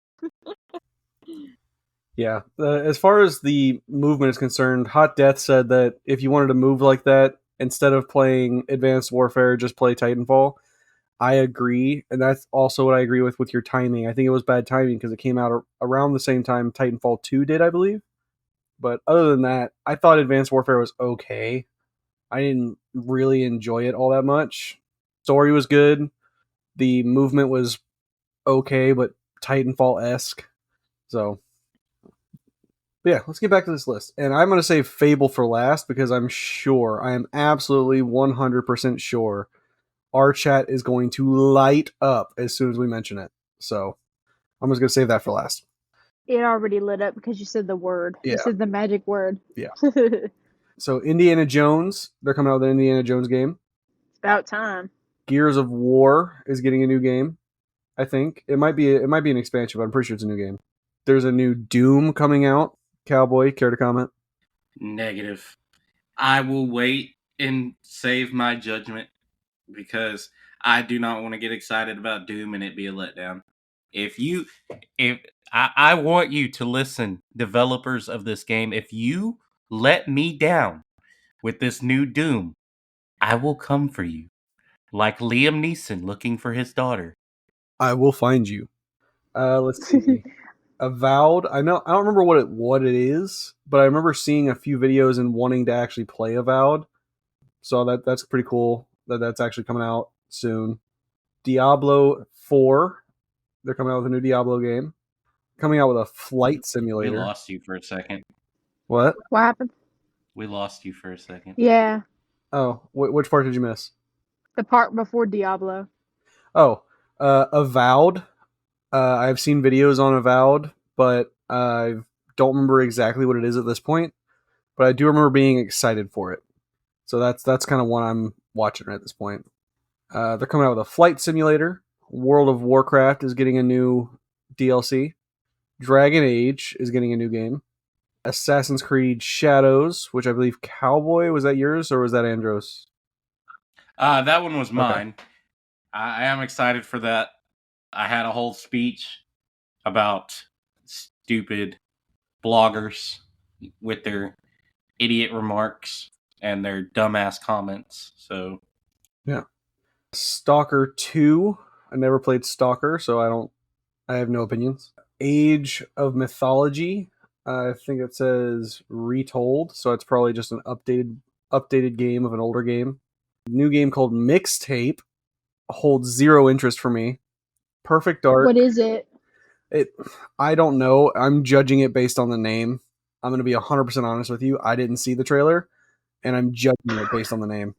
Yeah. As far as the movement is concerned, Hot Death said that if you wanted to move like that, instead of playing Advanced Warfare, just play Titanfall. I agree, and that's also what I agree with your timing. I think it was bad timing because it came out around the same time Titanfall 2 did, I believe. But other than that, I thought Advanced Warfare was okay. I didn't really enjoy it all that much. Story was good. The movement was okay, but Titanfall esque. So, yeah, let's get back to this list. And I'm going to save Fable for last because I am absolutely 100% sure our chat is going to light up as soon as we mention it. So, I'm just going to save that for last. It already lit up because you said the word. Yeah. You said the magic word. Yeah. It's So, Indiana Jones, they're coming out with an Indiana Jones game. about time. Gears of War is getting a new game. I think it might be an expansion, but I'm pretty sure it's a new game. There's a new Doom coming out. Cowboy, care to comment? Negative. I will wait and save my judgment because I do not want to get excited about Doom and it be a letdown. If I want you to listen, developers of this game, if you let me down with this new Doom, I will come for you. Like Liam Neeson looking for his daughter. I will find you. Let's see. Avowed. I don't remember what it is, but I remember seeing a few videos and wanting to actually play Avowed. So that's pretty cool that's actually coming out soon. Diablo 4. They're coming out with a new Diablo game. Coming out with a flight We simulator. lost you for a second. What? What happened? We lost you for a second. Yeah, Oh, which part did you miss? the part before Diablo. Oh, Avowed. I've seen videos on Avowed, but I don't remember exactly what it is at this point. But I do remember being excited for it. So that's kind of what I'm watching at this point. They're coming out with a flight simulator. World of Warcraft is getting a new DLC. Dragon Age is getting a new game. Assassin's Creed Shadows, which I believe Cowboy, was that yours or was that Andros? That one was Okay. mine. I am excited for that. I had a whole speech about stupid bloggers with their idiot remarks and their dumbass comments. So Yeah. Stalker 2. I never played Stalker, so I have no opinions. Age of Mythology. I think it says retold, so it's probably just an updated game of an older game. New game called Mixtape holds zero interest for me. Perfect Dark. What is it? I don't know. I'm judging it based on the name. I'm going to be 100% honest with you. I didn't see the trailer, and I'm judging it based on the name.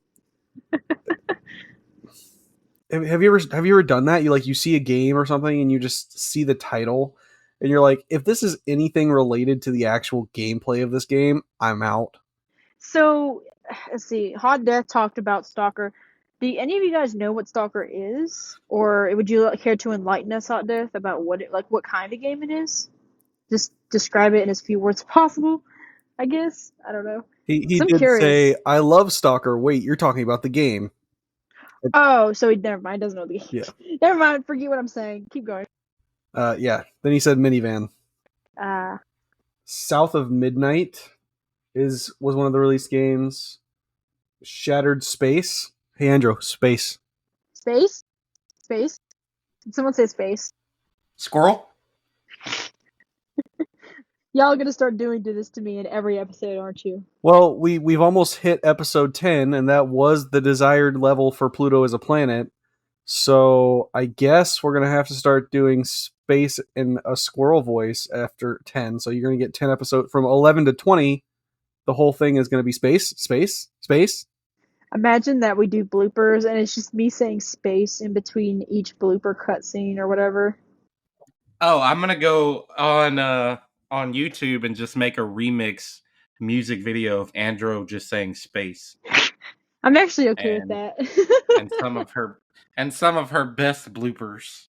Have you ever done that? You see a game or something and you just see the title and you're like, if this is anything related to the actual gameplay of this game, I'm out. So, let's see. Hot Death talked about Stalker. Do any of you guys know what Stalker is, or would you care to enlighten us, Hot Death, about what kind of game it is? Just describe it in as few words as possible. I guess I don't know. He So I'm did say, curious. I love Stalker. Wait, you're talking about the game. Oh, so he never mind. Doesn't know the game. Yeah. Never mind. Forget what I'm saying. Keep going. Yeah. Then he said minivan. Uh, South of Midnight was one of the released games. Shattered Space. Hey, Andrew, space. space, space. Did someone say space? squirrel. Y'all are gonna start doing this to me in every episode, aren't you? Well, we've almost hit episode 10, and that was the desired level for Pluto as a planet. So I guess we're gonna have to start doing space in a squirrel voice after 10. So you're gonna get 10 episodes from 11 to 20. The whole thing is gonna be space, space, space. Imagine that we do bloopers and it's just me saying space in between each blooper cutscene or whatever. Oh, I'm gonna go on YouTube and just make a remix music video of Andro just saying space I'm actually okay with and that. and some of her best bloopers,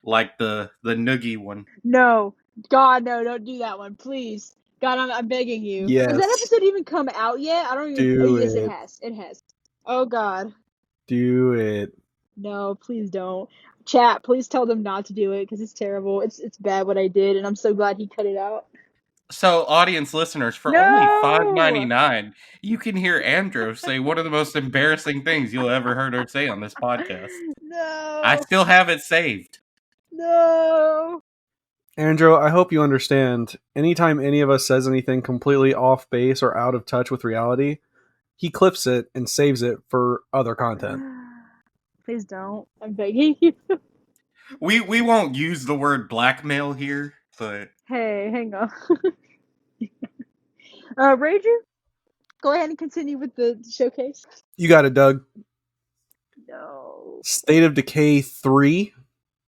like the noogie one. No, God, no, don't do that one, please. God, I'm begging you. Has that Yes, episode even come out yet? I don't even. Oh, do yes, it it, has. It has. Oh God, do it. no, please don't. Chat, please tell them not to do it because it's terrible. It's bad what I did, and I'm so glad he cut it out. So, audience listeners, for only No, $5.99, you can hear Andro say one of the most embarrassing things you'll ever heard her say on this podcast. I no, still have it saved. no. Andrew, I hope you understand. Anytime any of us says anything completely off base or out of touch with reality, he clips it and saves it for other content. Please don't. I'm begging you. We won't use the word blackmail here, but Hey, hang on. Rager, go ahead and continue with the showcase. You got it, Doug. No. State of Decay 3.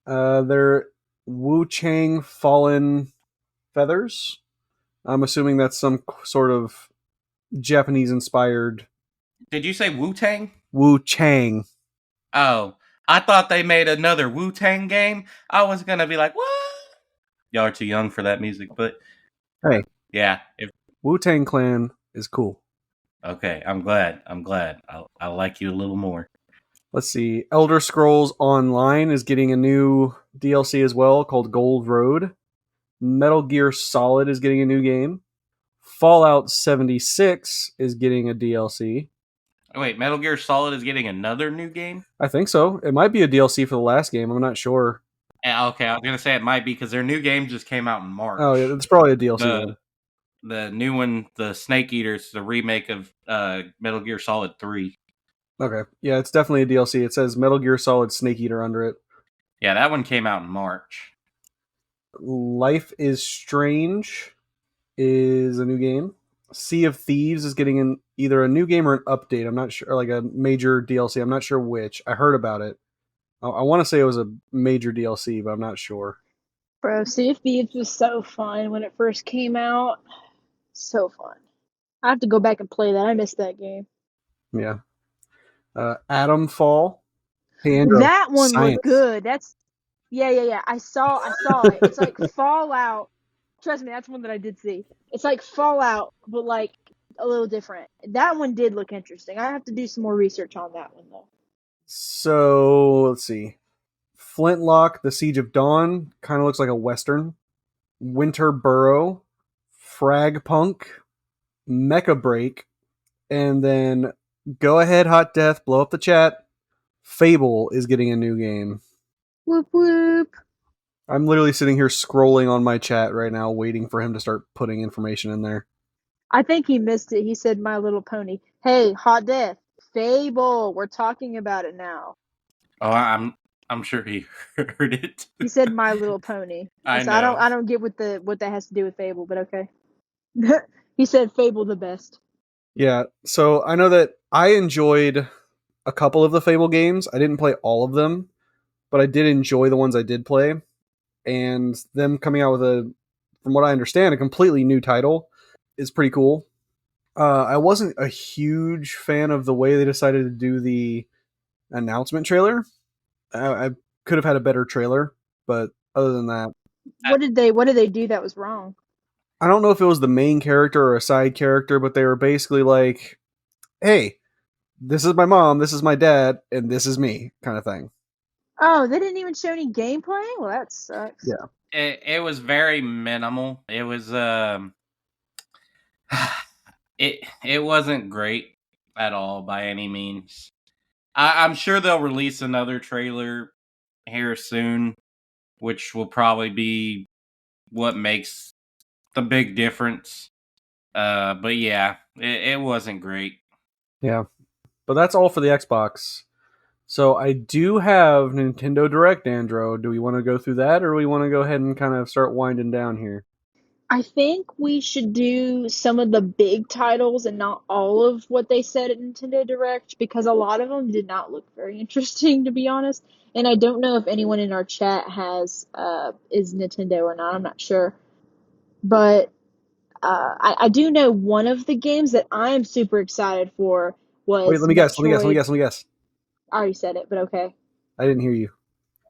They're Wu Chang Fallen Feathers. I'm assuming that's some sort of Japanese inspired did you say Wu-Tang? Wu Chang. Oh, I thought they made another Wu-Tang game. I was gonna be like, what? Y'all are too young for that music, but Hey, yeah. If Wu Tang Clan is cool. okay, I'm glad. I like you a little more. Let's see. Elder Scrolls Online is getting a new DLC as well called Gold Road. Metal Gear Solid is getting a new game. Fallout 76 is getting a DLC. Wait, Metal Gear Solid is getting another new game? I think so. It might be a DLC for the last game. I'm not sure. Okay, I was gonna say it might be because their new game just came out in March. Oh, yeah, it's probably a DLC then. The new one, the Snake Eaters, the remake of Metal Gear Solid 3. Okay. Yeah, it's definitely a DLC. It says Metal Gear Solid Snake Eater under it. Yeah, that one came out in March. Life is Strange is a new game. Sea of Thieves is getting either a new game or an update. I'm not sure, like a major DLC. I'm not sure which. I heard about it. I want to say it was a major DLC, but I'm not sure. Bro, Sea of Thieves was so fun when it first came out. So fun. I have to go back and play that. I missed that game. Yeah. Atom Fall. Hey, Andrew. That one Science. looked good. That's yeah. I saw it. It's like Fallout. Trust me, that's one that I did see. It's like Fallout, but like a little different. That one did look interesting. I have to do some more research on that one though. So let's see. Flintlock: The Siege of Dawn, kind of looks like a western. Winter Burrow, Frag Punk, Mecha Break, and then go ahead, Hot Death, blow up the chat. Fable is getting a new game. Whoop whoop. I'm literally sitting here scrolling on my chat right now, waiting for him to start putting information in there. I think he missed it. He said My Little Pony. Hey, Hot Death, Fable. We're talking about it now. Oh, I'm sure he heard it. He said My Little Pony. I So know. I don't get what that has to do with Fable, but okay. He said Fable the best. Yeah, so I know that I enjoyed a couple of the Fable games. I didn't play all of them, but I did enjoy the ones I did play. And them coming out with from what I understand, a completely new title is pretty cool. I wasn't a huge fan of the way they decided to do the announcement trailer. I could have had a better trailer, but other than that, What did they do that was wrong? I don't know if it was the main character or a side character, but they were basically like, "Hey, this is my mom, this is my dad, and this is me," kind of thing. Oh, they didn't even show any gameplay? Well, that sucks. Yeah. It was very minimal. It was it wasn't great at all by any means. I'm sure they'll release another trailer here soon, which will probably be what makes the big difference. But yeah, it wasn't great. Yeah. But that's all for the Xbox. So I do have Nintendo Direct, Andro. Do we want to go through that, or do we want to go ahead and kind of start winding down here? I think we should do some of the big titles and not all of what they said at Nintendo Direct because a lot of them did not look very interesting, to be honest. And I don't know if anyone in our chat has is Nintendo or not. I'm not sure, but I do know one of the games that I'm super excited for Wait, was let me guess. Metroid. I I already said it, but okay. didn't hear you.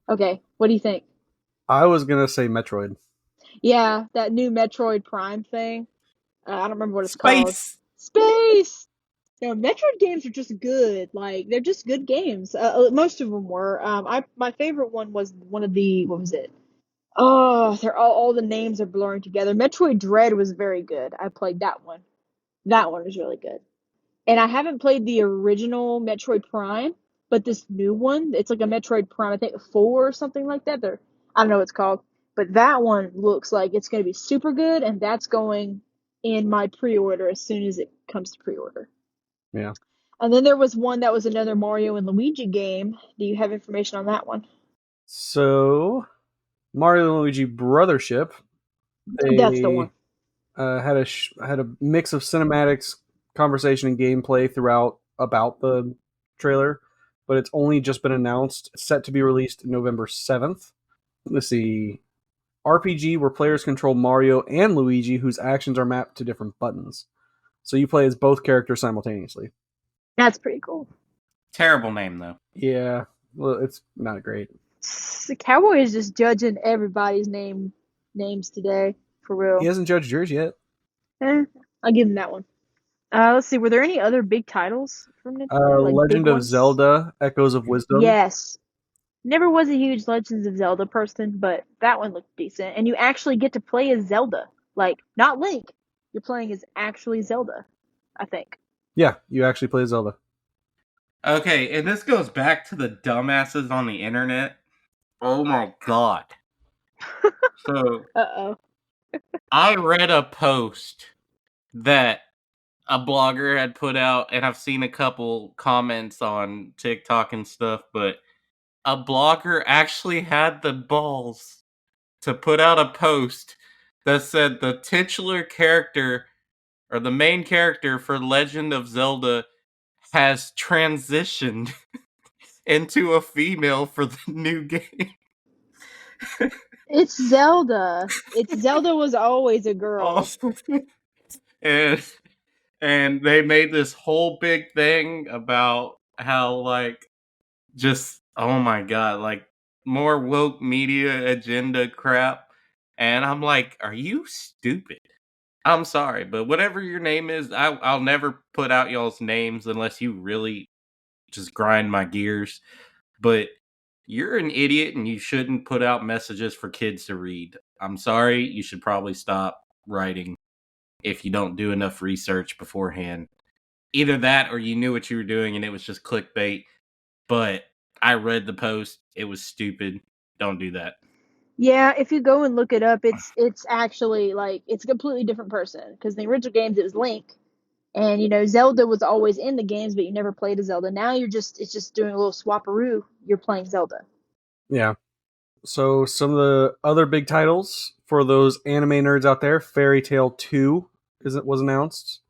Okay, what do you think? I was gonna say Metroid. Yeah, that new Metroid Prime thing. I don't remember what it's called. Space. Space. No, Metroid games are just good. Like they're just good games. Most of them were. My favorite one was one of the what was it? Oh, they're all the names are blurring together. Metroid Dread was very good. I played that one. That one was really good. And I haven't played the original Metroid Prime, but this new one, it's like a Metroid Prime, I think 4 or something like that. I don't know what it's called, but that one looks like it's going to be super good, and that's going in my pre-order as soon as it comes to pre-order. Yeah. And then there was one that was another Mario and Luigi game. Do you have information on that one? So Mario and Luigi Brothership. That's the one. They had a mix of cinematics, conversation, and gameplay throughout about the trailer, but it's only just been announced. It's set to be released November 7th. Let's see. RPG where players control Mario and Luigi, whose actions are mapped to different buttons. So you play as both characters simultaneously. That's pretty cool. Terrible name though. Yeah, well, it's not great. The Cowboy is just judging everybody's names today, for real. He hasn't judged yours yet. I'll give him that one. Let's see. Were there any other big titles from Nintendo? Like big Legend of ones? Zelda: Echoes of Wisdom. Yes. Never was a huge Legends of Zelda person, but that one looked decent. And you actually get to play as Zelda. Like, not Link. You're playing as actually Zelda, I think. Yeah, you actually play Zelda. Okay, and this goes back to the dumbasses on the internet. Oh my god. So Uh-oh. I read a post that a blogger had put out, and I've seen a couple comments on TikTok and stuff, but a blogger actually had the balls to put out a post that said the titular character or the main character for Legend of Zelda has transitioned into a female for the new game. It's Zelda. Zelda was always a girl. and and they made this whole big thing about how like just oh my god, like more woke media agenda crap. And I'm like, are you stupid? I'm sorry, but whatever your name is, I'll never put out y'all's names unless you really just grind my gears. But You're an idiot and you shouldn't put out messages for kids to read. I'm sorry, you should probably stop writing if you don't do enough research beforehand. Either that or you knew what you were doing and it was just clickbait. But I read the post. It was stupid. Don't do that. Yeah, if you go and look it up, it's actually like it's a completely different person because in the original games it was Link, and Zelda was always in the games, but you never played as Zelda. Now it's just doing a little swaparoo. You're playing Zelda. Yeah. So some of the other big titles for those anime nerds out there, Fairy Tail 2 was announced.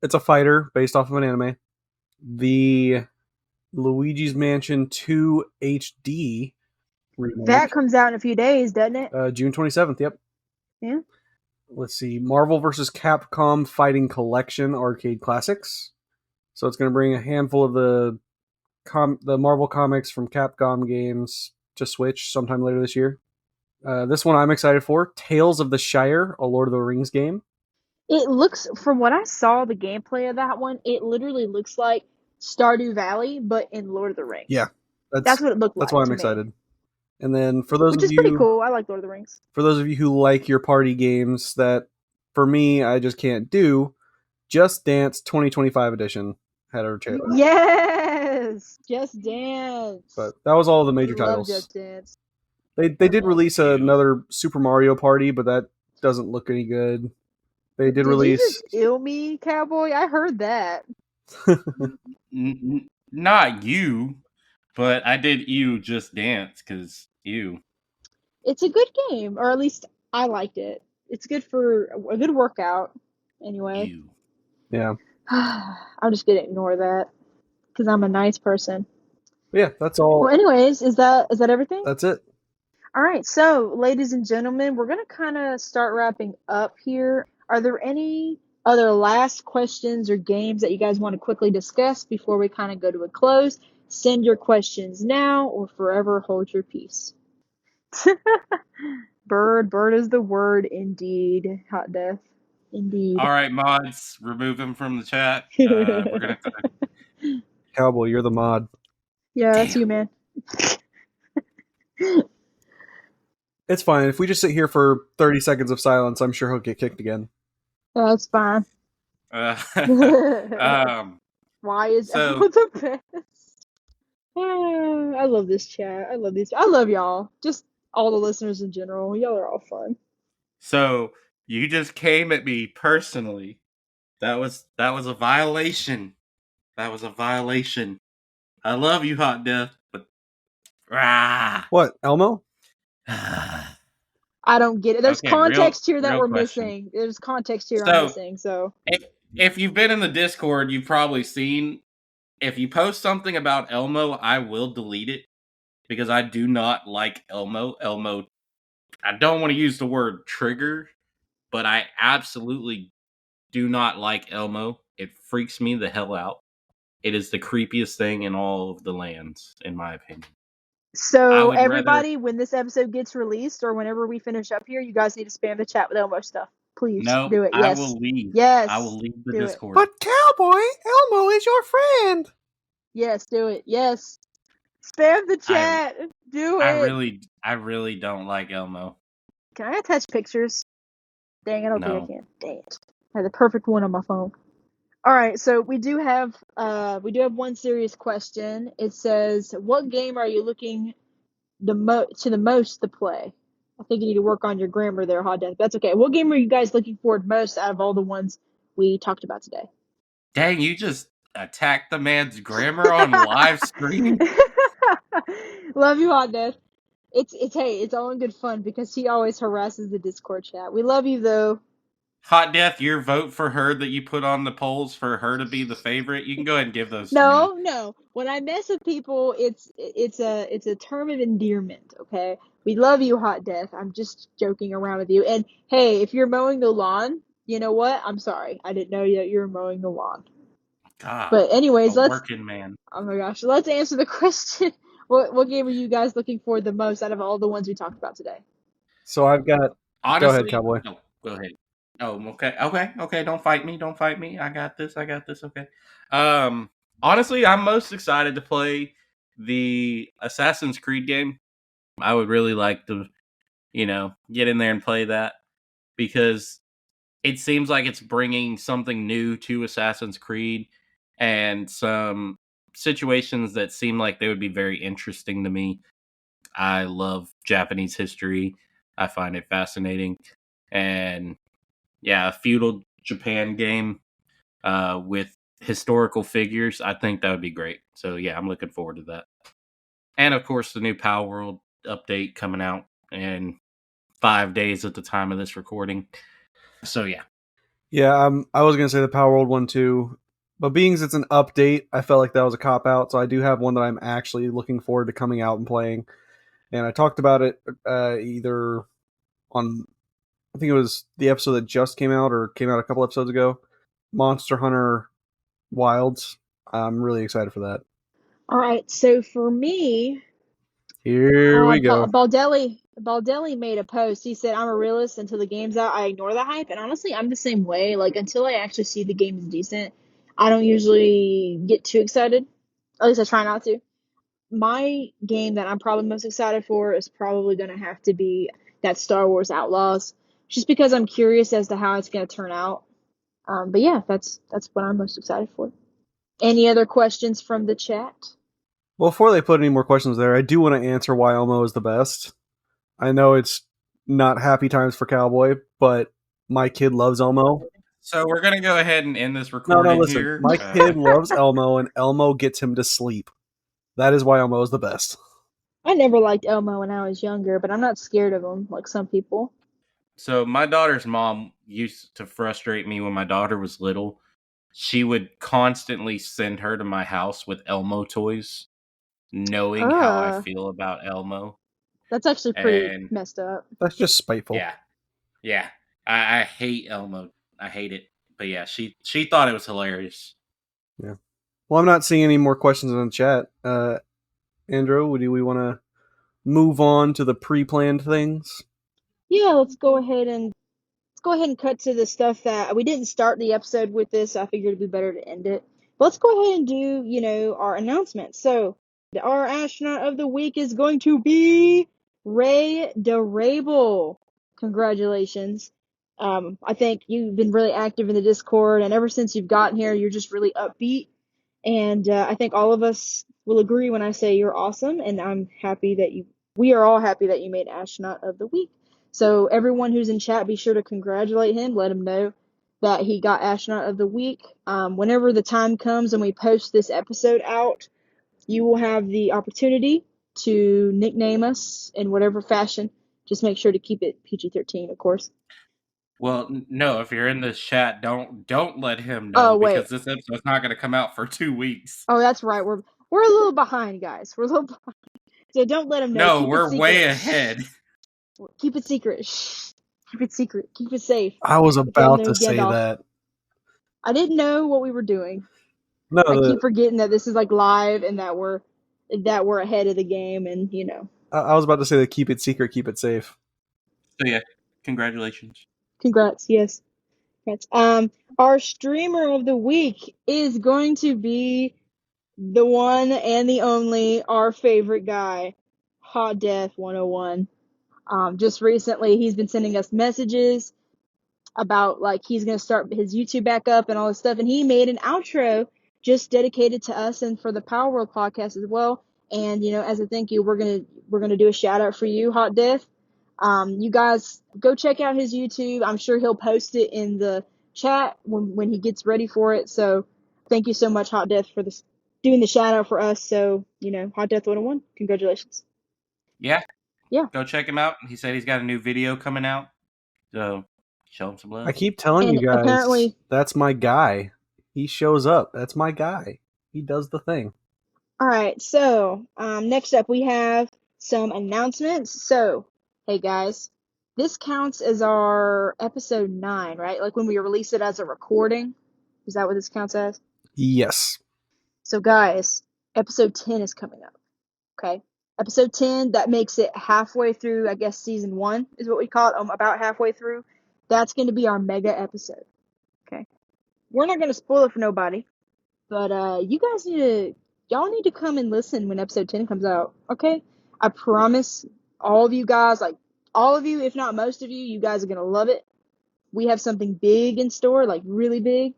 It's a fighter based off of an anime. The Luigi's Mansion 2 HD remake. That comes out in a few days, doesn't it? June 27th, yep. Yeah. Let's see. Marvel vs. Capcom Fighting Collection Arcade Classics. So it's going to bring a handful of the Marvel comics from Capcom games to Switch sometime later this year. This one I'm excited for. Tales of the Shire, a Lord of the Rings game. It looks, from what I saw, the gameplay of that one, it literally looks like Stardew Valley, but in Lord of the Rings. Yeah, that's what it looked like. That's why I'm to excited. Me. And then for those Which of is you, pretty cool. I like Lord of the Rings. For those of you who like your party games that, for me, I just can't do, Just Dance 2025 edition had a trailer. Yes, Just Dance. But that was all the major titles. Just Dance. They did release another Super Mario Party, but that doesn't look any good. They did release. You just ill me, Cowboy? I heard that. Not you, but I did Just Dance because you. It's a good game, or at least I liked it. It's good for a good workout. Anyway. You. Yeah. I'm just gonna ignore that because I'm a nice person. Yeah, that's all. Well, anyways, is that everything? That's it. All right, so ladies and gentlemen, we're gonna kind of start wrapping up here. Are there any other last questions or games that you guys want to quickly discuss before we kind of go to a close? Send your questions now or forever hold your peace. Bird is the word indeed. Hot death. Indeed. All right, mods, remove him from the chat. We're gonna. Cowboy, you're the mod. Yeah, that's you, man. It's fine. If we just sit here for 30 seconds of silence, I'm sure he'll get kicked again. That's fine. Why is Elmo the best? I love this chat. I love y'all. Just all the listeners in general. Y'all are all fun. So you just came at me personally. That was a violation. That was a violation. I love you, Hot Death, but What, Elmo? I don't get it. There's context here that we're missing. There's context here I'm missing. So if you've been in the Discord, you've probably seen if you post something about Elmo, I will delete it because I do not like Elmo. Elmo, I don't want to use the word trigger, but I absolutely do not like Elmo. It freaks me the hell out. It is the creepiest thing in all of the lands, in my opinion. So everybody, when this episode gets released or whenever we finish up here, you guys need to spam the chat with Elmo stuff. Please do it. Yes. I will leave. Yes. I will leave the Discord. But Cowboy, Elmo is your friend. Yes, do it. Yes. Spam the chat. Do it. I really don't like Elmo. Can I attach pictures? Dang, I don't think I can. Dang it. I had the perfect one on my phone. All right, so we do have one serious question. It says, "What game are you looking the most to play?" I think you need to work on your grammar there, Hot Death. That's okay. What game are you guys looking forward most out of all the ones we talked about today? Dang, you just attacked the man's grammar on live stream. Love you, Hot Death. It's all in good fun because he always harasses the Discord chat. We love you though. Hot Death, your vote for her that you put on the polls for her to be the favorite. You can go ahead and give those. No. When I mess with people, it's a term of endearment. Okay, we love you, Hot Death. I'm just joking around with you. And hey, if you're mowing the lawn, you know what? I'm sorry. I didn't know that you were mowing the lawn. God. But anyways, working man. Oh my gosh, let's answer the question. What game are you guys looking for the most out of all the ones we talked about today? So I've got. Honestly, go ahead, Cowboy. No, go ahead. Oh, okay. Don't fight me. I got this. Okay. Honestly, I'm most excited to play the Assassin's Creed game, I would really like to, get in there and play that because it seems like it's bringing something new to Assassin's Creed and some situations that seem like they would be very interesting to me. I love Japanese history. I find it fascinating. And yeah, a feudal Japan game with historical figures, I think that would be great. So yeah, I'm looking forward to that. And of course, the new Power World update coming out in 5 days at the time of this recording. So yeah. Yeah, I was gonna say the Power World one too, but being as it's an update, I felt like that was a cop out. So I do have one that I'm actually looking forward to coming out and playing. And I talked about it either on, I think it was the episode that just came out or came out a couple episodes ago, Monster Hunter Wilds. I'm really excited for that. All right, so for me, Here we go. Baldelli made a post. He said, "I'm a realist. Until the game's out, I ignore the hype." And honestly, I'm the same way. Like until I actually see the game is decent, I don't usually get too excited. At least I try not to. My game that I'm probably most excited for is probably going to have to be that Star Wars Outlaws, just because I'm curious as to how it's going to turn out. But yeah, that's what I'm most excited for. Any other questions from the chat? Well, before they put any more questions there, I do want to answer why Elmo is the best. I know it's not happy times for Cowboy, but my kid loves Elmo. So we're gonna go ahead and end this No, recording listen. here. My kid loves Elmo, and Elmo gets him to sleep. That is why Elmo is the best. I never liked Elmo when I was younger, but I'm not scared of him like some people. So my daughter's mom used to frustrate me when my daughter was little. She would constantly send her to my house with Elmo toys, knowing how I Uh, feel about Elmo. that's actually pretty And messed up. That's just spiteful. yeah, I hate Elmo. I hate it. But yeah, she thought it was hilarious. Yeah. Well, I'm not seeing any more questions in the chat. Andrew, do we want to move on to the pre-planned things? Yeah, let's go ahead and cut to the stuff that we didn't start the episode with this. So I figured it'd be better to end it. But let's go ahead and do, our announcements. So, our astronaut of the week is going to be Ray DeRabel. Congratulations. I think you've been really active in the Discord, and ever since you've gotten here, you're just really upbeat. And I think all of us will agree when I say you're awesome, and we are all happy that you made astronaut of the week. So everyone who's in chat, be sure to congratulate him. Let him know that he got astronaut of the week. Whenever the time comes and we post this episode out, you will have the opportunity to nickname us in whatever fashion. Just make sure to keep it PG-13, of course. Well, no, if you're in this chat, don't let him Oh know wait. because this episode's not going to come out for 2 weeks. Oh, that's right. We're a little behind, guys. We're a little behind. So don't let him know. No, Keep it we're way secret. ahead. Keep it secret. Shh. Keep it secret. Keep it safe. I was With hail about to no say Gandalf. that. I didn't know what we were doing. No, I keep forgetting that this is like live and that we're ahead of the game and I was about to say that keep it secret, keep it safe. So yeah, congratulations. Congrats, yes. Congrats. Our streamer of the week is going to be the one and the only, our favorite guy, Hot Death 101. Just recently he's been sending us messages about like he's gonna start his YouTube back up and all this stuff, and he made an outro just dedicated to us and for the Power World podcast as well. And as a thank you, we're gonna do a shout out for you, Hot Death. You guys go check out his YouTube. I'm sure he'll post it in the chat when he gets ready for it. So thank you so much, Hot Death, for this doing the shout out for us. So Hot Death 101, congratulations. Yeah. Yeah. Go check him out. He said he's got a new video coming out. So show him some love. I keep telling And you guys, apparently, that's my guy. He shows up. That's my guy. He does the thing. all right, so next up we have some announcements. So, hey guys, this counts as our episode 9, right? Like when we release it as a recording. Is that what this counts as? Yes. So, guys, episode 10 is coming up, okay? Episode 10, that makes it halfway through, I guess, season 1 is what we call it, about halfway through. That's going to be our mega episode, okay? We're not going to spoil it for nobody, but you guys need to y'all need to come and listen when episode 10 comes out. Okay? I promise all of you guys, like all of you, if not most of you, you guys are gonna love it. We have something big in store, like really big.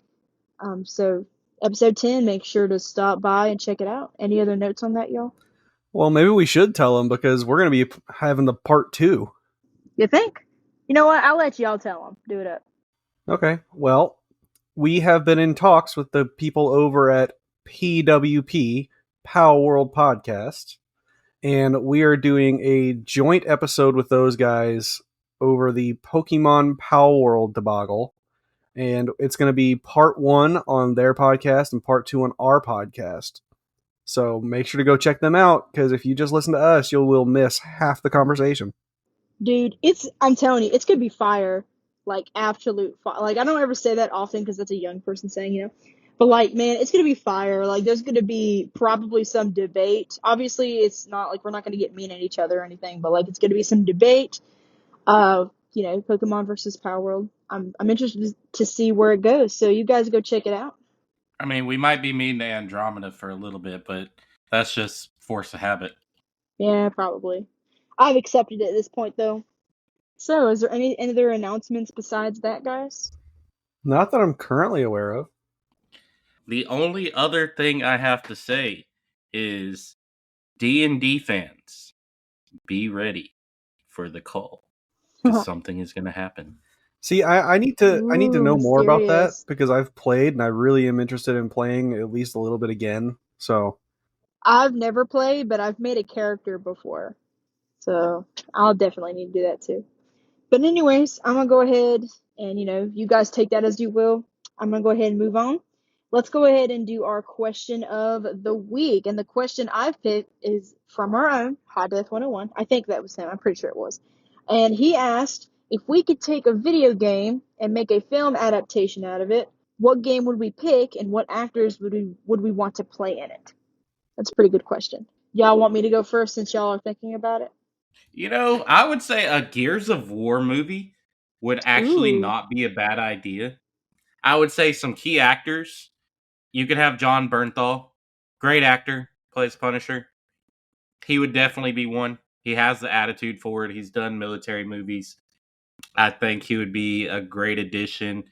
So episode 10, make sure to stop by and check it out. Any other notes on that, y'all? Well, maybe we should tell them because we're going to be having the part 2. You think? You know what? I'll let y'all tell them. Do it up. Okay. Well, we have been in talks with the people over at PWP, Pow World Podcast, and we are doing a joint episode with those guys over the Pokemon Pow World debacle. And it's going to be part 1 on their podcast and part 2 on our podcast. So make sure to go check them out because if you just listen to us, you will miss half the conversation. Dude, I'm telling you, it's gonna be fire. Like, absolute fire. Like, I don't ever say that often because that's a young person saying, you know. But, like, man, it's gonna be fire. Like, there's gonna be probably some debate. Obviously, it's not like we're not gonna get mean at each other or anything, but, like, it's gonna be some debate. You know, Pokemon versus Power World. I'm interested to see where it goes. So, you guys go check it out. I mean, we might be mean to Andromeda for a little bit, but that's just force of habit. Yeah, probably. I've accepted it at this point, though. So, is there any other announcements besides that, guys? Not that I'm currently aware of. The only other thing I have to say is D&D fans, be ready for the call because something is going to happen. See, I need to Ooh, know more about that mysterious. because I've played and I really am interested in playing at least a little bit again. So I've never played, but I've made a character before. So I'll definitely need to do that too. But anyways, I'm gonna go ahead and you guys take that as you will. I'm gonna go ahead and move on. Let's go ahead and do our question of the week. And the question I've picked is from our own High Death 101. I think that was him. I'm pretty sure it was. And he asked if we could take a video game and make a film adaptation out of it, what game would we pick and what actors would we want to play in it? That's a pretty good question. Y'all want me to go first since y'all are thinking about it? You know, I would say a Gears of War movie would actually Ooh. not be a bad idea. I would say some key actors. You could have John Bernthal, great actor, plays Punisher. He would definitely be one. He has the attitude for it. He's done military movies. I think he would be a great addition.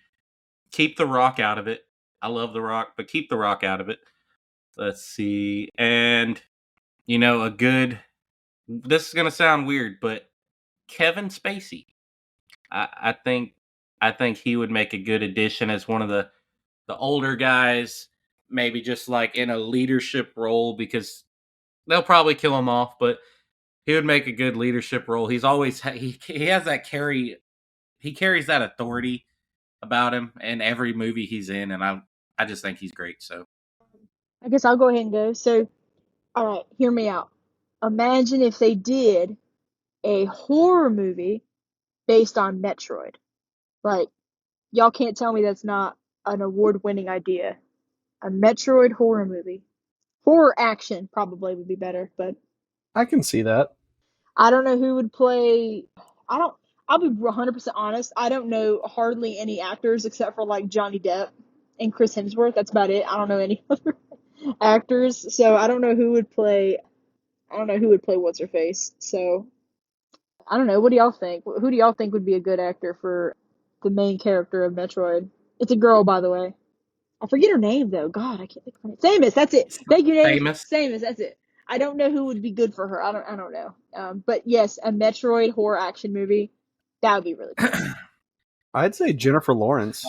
Keep The Rock out of it. I love The Rock, but keep The Rock out of it. Let's see. And, a good. This is going to sound weird, but Kevin Spacey. I think he would make a good addition as one of the older guys, maybe just like in a leadership role because they'll probably kill him off, but he would make a good leadership role. He's always he has that he carries that authority about him in every movie he's in, and I just think he's great. So I guess I'll go ahead and go. So, all right, hear me out. Imagine if they did a horror movie based on Metroid. Like, y'all can't tell me that's not an award-winning idea. A Metroid horror movie. Horror action probably would be better, but I can see that. I don't know who would play. I don't. I'll be 100% honest. I don't know hardly any actors except for like Johnny Depp and Chris Hemsworth. That's about it. I don't know any other actors, so I don't know who would play. I don't know who would play what's her face. So I don't know. What do y'all think? Who do y'all think would be a good actor for the main character of Metroid? It's a girl, by the way. I forget her name though. God, I can't think of her name. Samus. That's it. Thank you, Nate. famous. Samus. That's it. I don't know who would be good for her. I don't know. But yes, a Metroid horror action movie. That would be really cool. I'd say Jennifer Lawrence.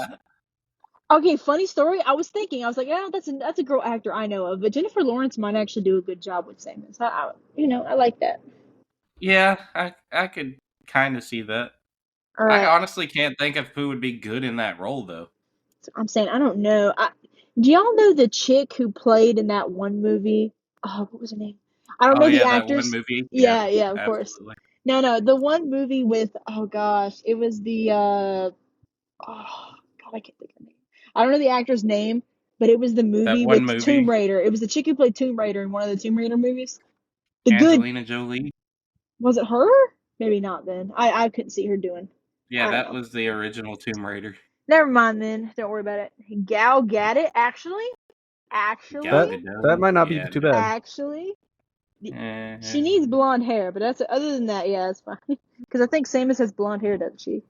Okay, funny story. I was thinking, I was like, yeah, that's a girl actor I know of, but Jennifer Lawrence might actually do a good job with Samus. I like that. Yeah, I could kind of see that. All I right, honestly can't think of who would be good in that role though. so I'm saying I don't know. Do y'all know the chick who played in that one movie? Oh, what was her name? I don't Oh know the yeah, that one actors. movie. Yeah, Yeah, yeah, of course. absolutely. No, the one movie with oh gosh, it was the oh God, I can't think of her name. I don't know the actor's name, but it was the That movie one with Tomb movie, Raider. It was the chick who played Tomb Raider in one of the Tomb Raider movies. The good Angelina Jolie. was it her? Maybe not then. I couldn't see her doing. Yeah, I don't that know. was the original Tomb Raider. Never mind then. Don't worry about it. Gal Gadot, actually. Actually, Gal That Gadot. might not be Yeah. too bad. actually, she Eh. needs blonde hair, but that's other than that, yeah, it's fine. Because I think Samus has blonde hair, doesn't she?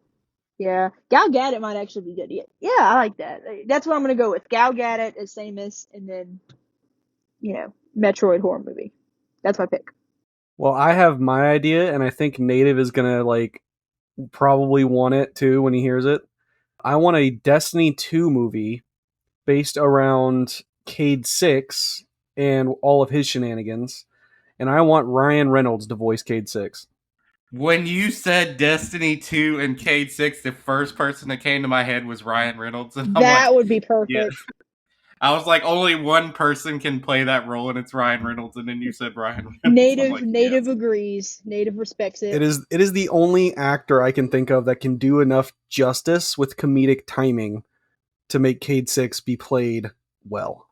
Yeah, Gal Gadot might actually be good. Yeah, yeah, I like that. That's what I'm gonna go with. Gal Gadot as Samus, and then Metroid horror movie. That's my pick. Well, I have my idea, and I think Native is gonna probably want it too when he hears it. I want a Destiny 2 movie based around Cade 6 and all of his shenanigans, and I want Ryan Reynolds to voice Cade 6. When you said Destiny 2 and Cade 6, the first person that came to my head was Ryan Reynolds. And I'm like, That would be yeah. perfect. I was like, only one person can play that role, and it's Ryan Reynolds. And then you said Ryan Reynolds. I'm Native like, yes. Native agrees. Native respects it. It is the only actor I can think of that can do enough justice with comedic timing to make Cade 6 be played well.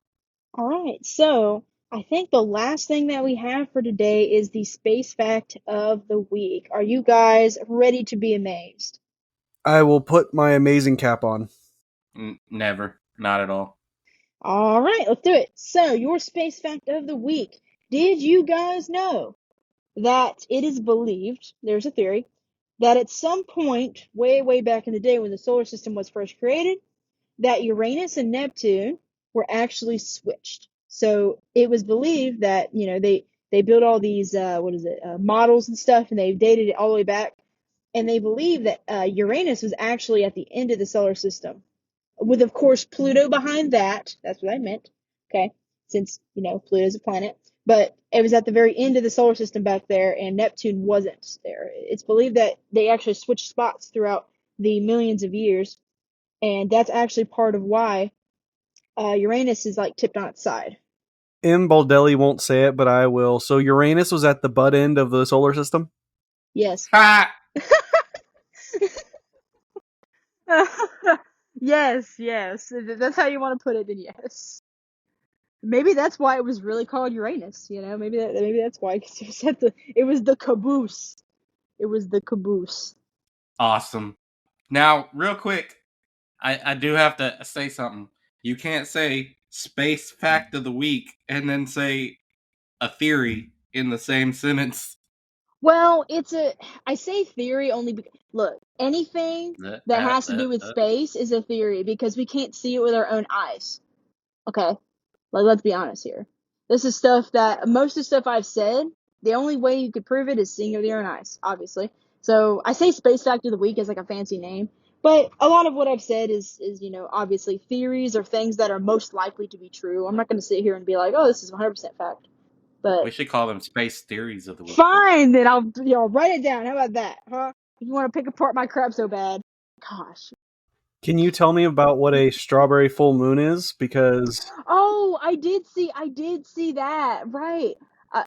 All right, so I think the last thing that we have for today is the space fact of the week. Are you guys ready to be amazed? I will put my amazing cap on. Never. Not at all. All right, let's do it. So, your space fact of the week. Did you guys know that it is believed, there's a theory, that at some point, way, way back in the day when the solar system was first created, that Uranus and Neptune were actually switched. So it was believed that, they built all these, models and stuff, and they dated it all the way back. And they believe that Uranus was actually at the end of the solar system, with, of course, Pluto behind that. That's what I meant. Okay. Since, Pluto's a planet. But it was at the very end of the solar system back there, and Neptune wasn't there. It's believed that they actually switched spots throughout the millions of years, and that's actually part of why Uranus is like tipped on its side. M. Baldelli won't say it, but I will. So Uranus was at the butt end of the solar system? Yes. Ha! Yes, yes. If that's how you want to put it, then yes. Maybe that's why it was really called Uranus. Maybe that's why, 'cause it was the caboose. It was the caboose. Awesome. Now, real quick, I do have to say something. You can't say space fact of the week and then say a theory in the same sentence. Well, I say theory only because, look, anything Uh, that uh, has to uh, do with uh. space is a theory because we can't see it with our own eyes. Okay? Like, let's be honest here. This is stuff that most of the stuff I've said, the only way you could prove it is seeing it with your own eyes, obviously. So I say space fact of the week as like a fancy name, but a lot of what I've said is obviously theories or things that are most likely to be true. I'm not going to sit here and be like, oh, this is 100% fact. We But should call them space theories of the week then. fine, then I'll write it down. How about that, huh? If you want to pick apart my crap so bad, gosh. Can you tell me about what a strawberry full moon is? Because Oh, I did see that. Right.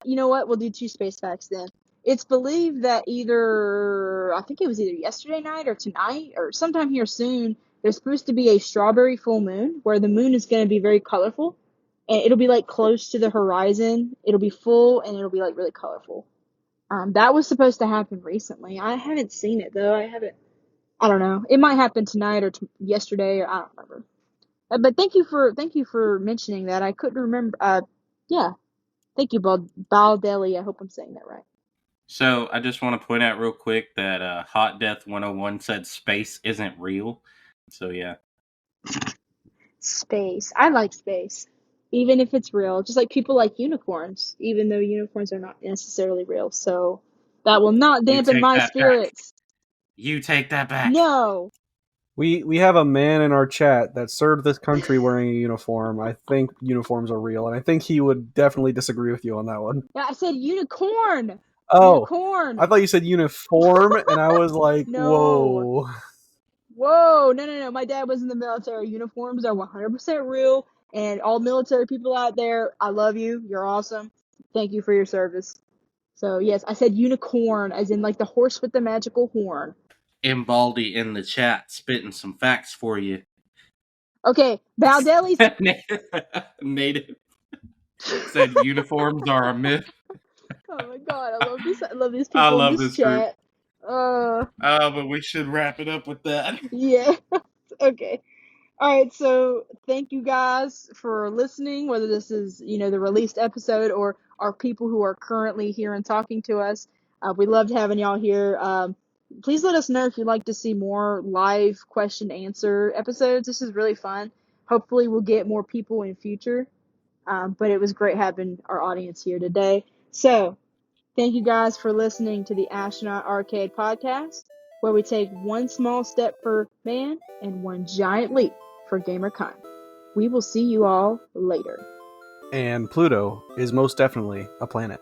You know what? We'll do two space facts then. It's believed that I think it was either yesterday night or tonight or sometime here soon, there's supposed to be a strawberry full moon where the moon is going to be very colorful, and it'll be like close to the horizon. It'll be full and it'll be like really colorful. That was supposed to happen recently. I haven't seen it though. I don't know. It might happen tonight or yesterday, or I don't remember. But thank you for mentioning that. I couldn't remember. Yeah. Thank you, Baldelli. I hope I'm saying that right. So I just want to point out real quick that Hot Death 101 said space isn't real. So yeah. Space. I like space, even if it's real. Just like people like unicorns, even though unicorns are not necessarily real. So that will not You dampen take my that back. spirits. You take that back. No. we have a man in our chat that served this country wearing a uniform. I think uniforms are real, and I think he would definitely disagree with you on that one. Yeah, I said unicorn. Oh, Unicorn. I thought you said uniform, and I was like, No. whoa. Whoa, no, no, no. My dad was in the military. Uniforms are 100% real. And all military people out there, I love you. You're awesome. Thank you for your service. So, yes, I said unicorn, as in like the horse with the magical horn. Imbaldi in the chat spitting some facts for you. Okay, Baldelli's. Native said uniforms are a myth. Oh my god, I love this. I love these I people in love this this group. chat. But we should wrap it up with that. Yeah. Okay. All right, so thank you guys for listening, whether this is, the released episode or our people who are currently here and talking to us. We loved having y'all here. Please let us know if you'd like to see more live question answer episodes. This is really fun. Hopefully, we'll get more people in future. But it was great having our audience here today. So, thank you guys for listening to the Astronaut Arcade podcast, where we take one small step for man and one giant leap for gamerkind. We will see you all later. And Pluto is most definitely a planet.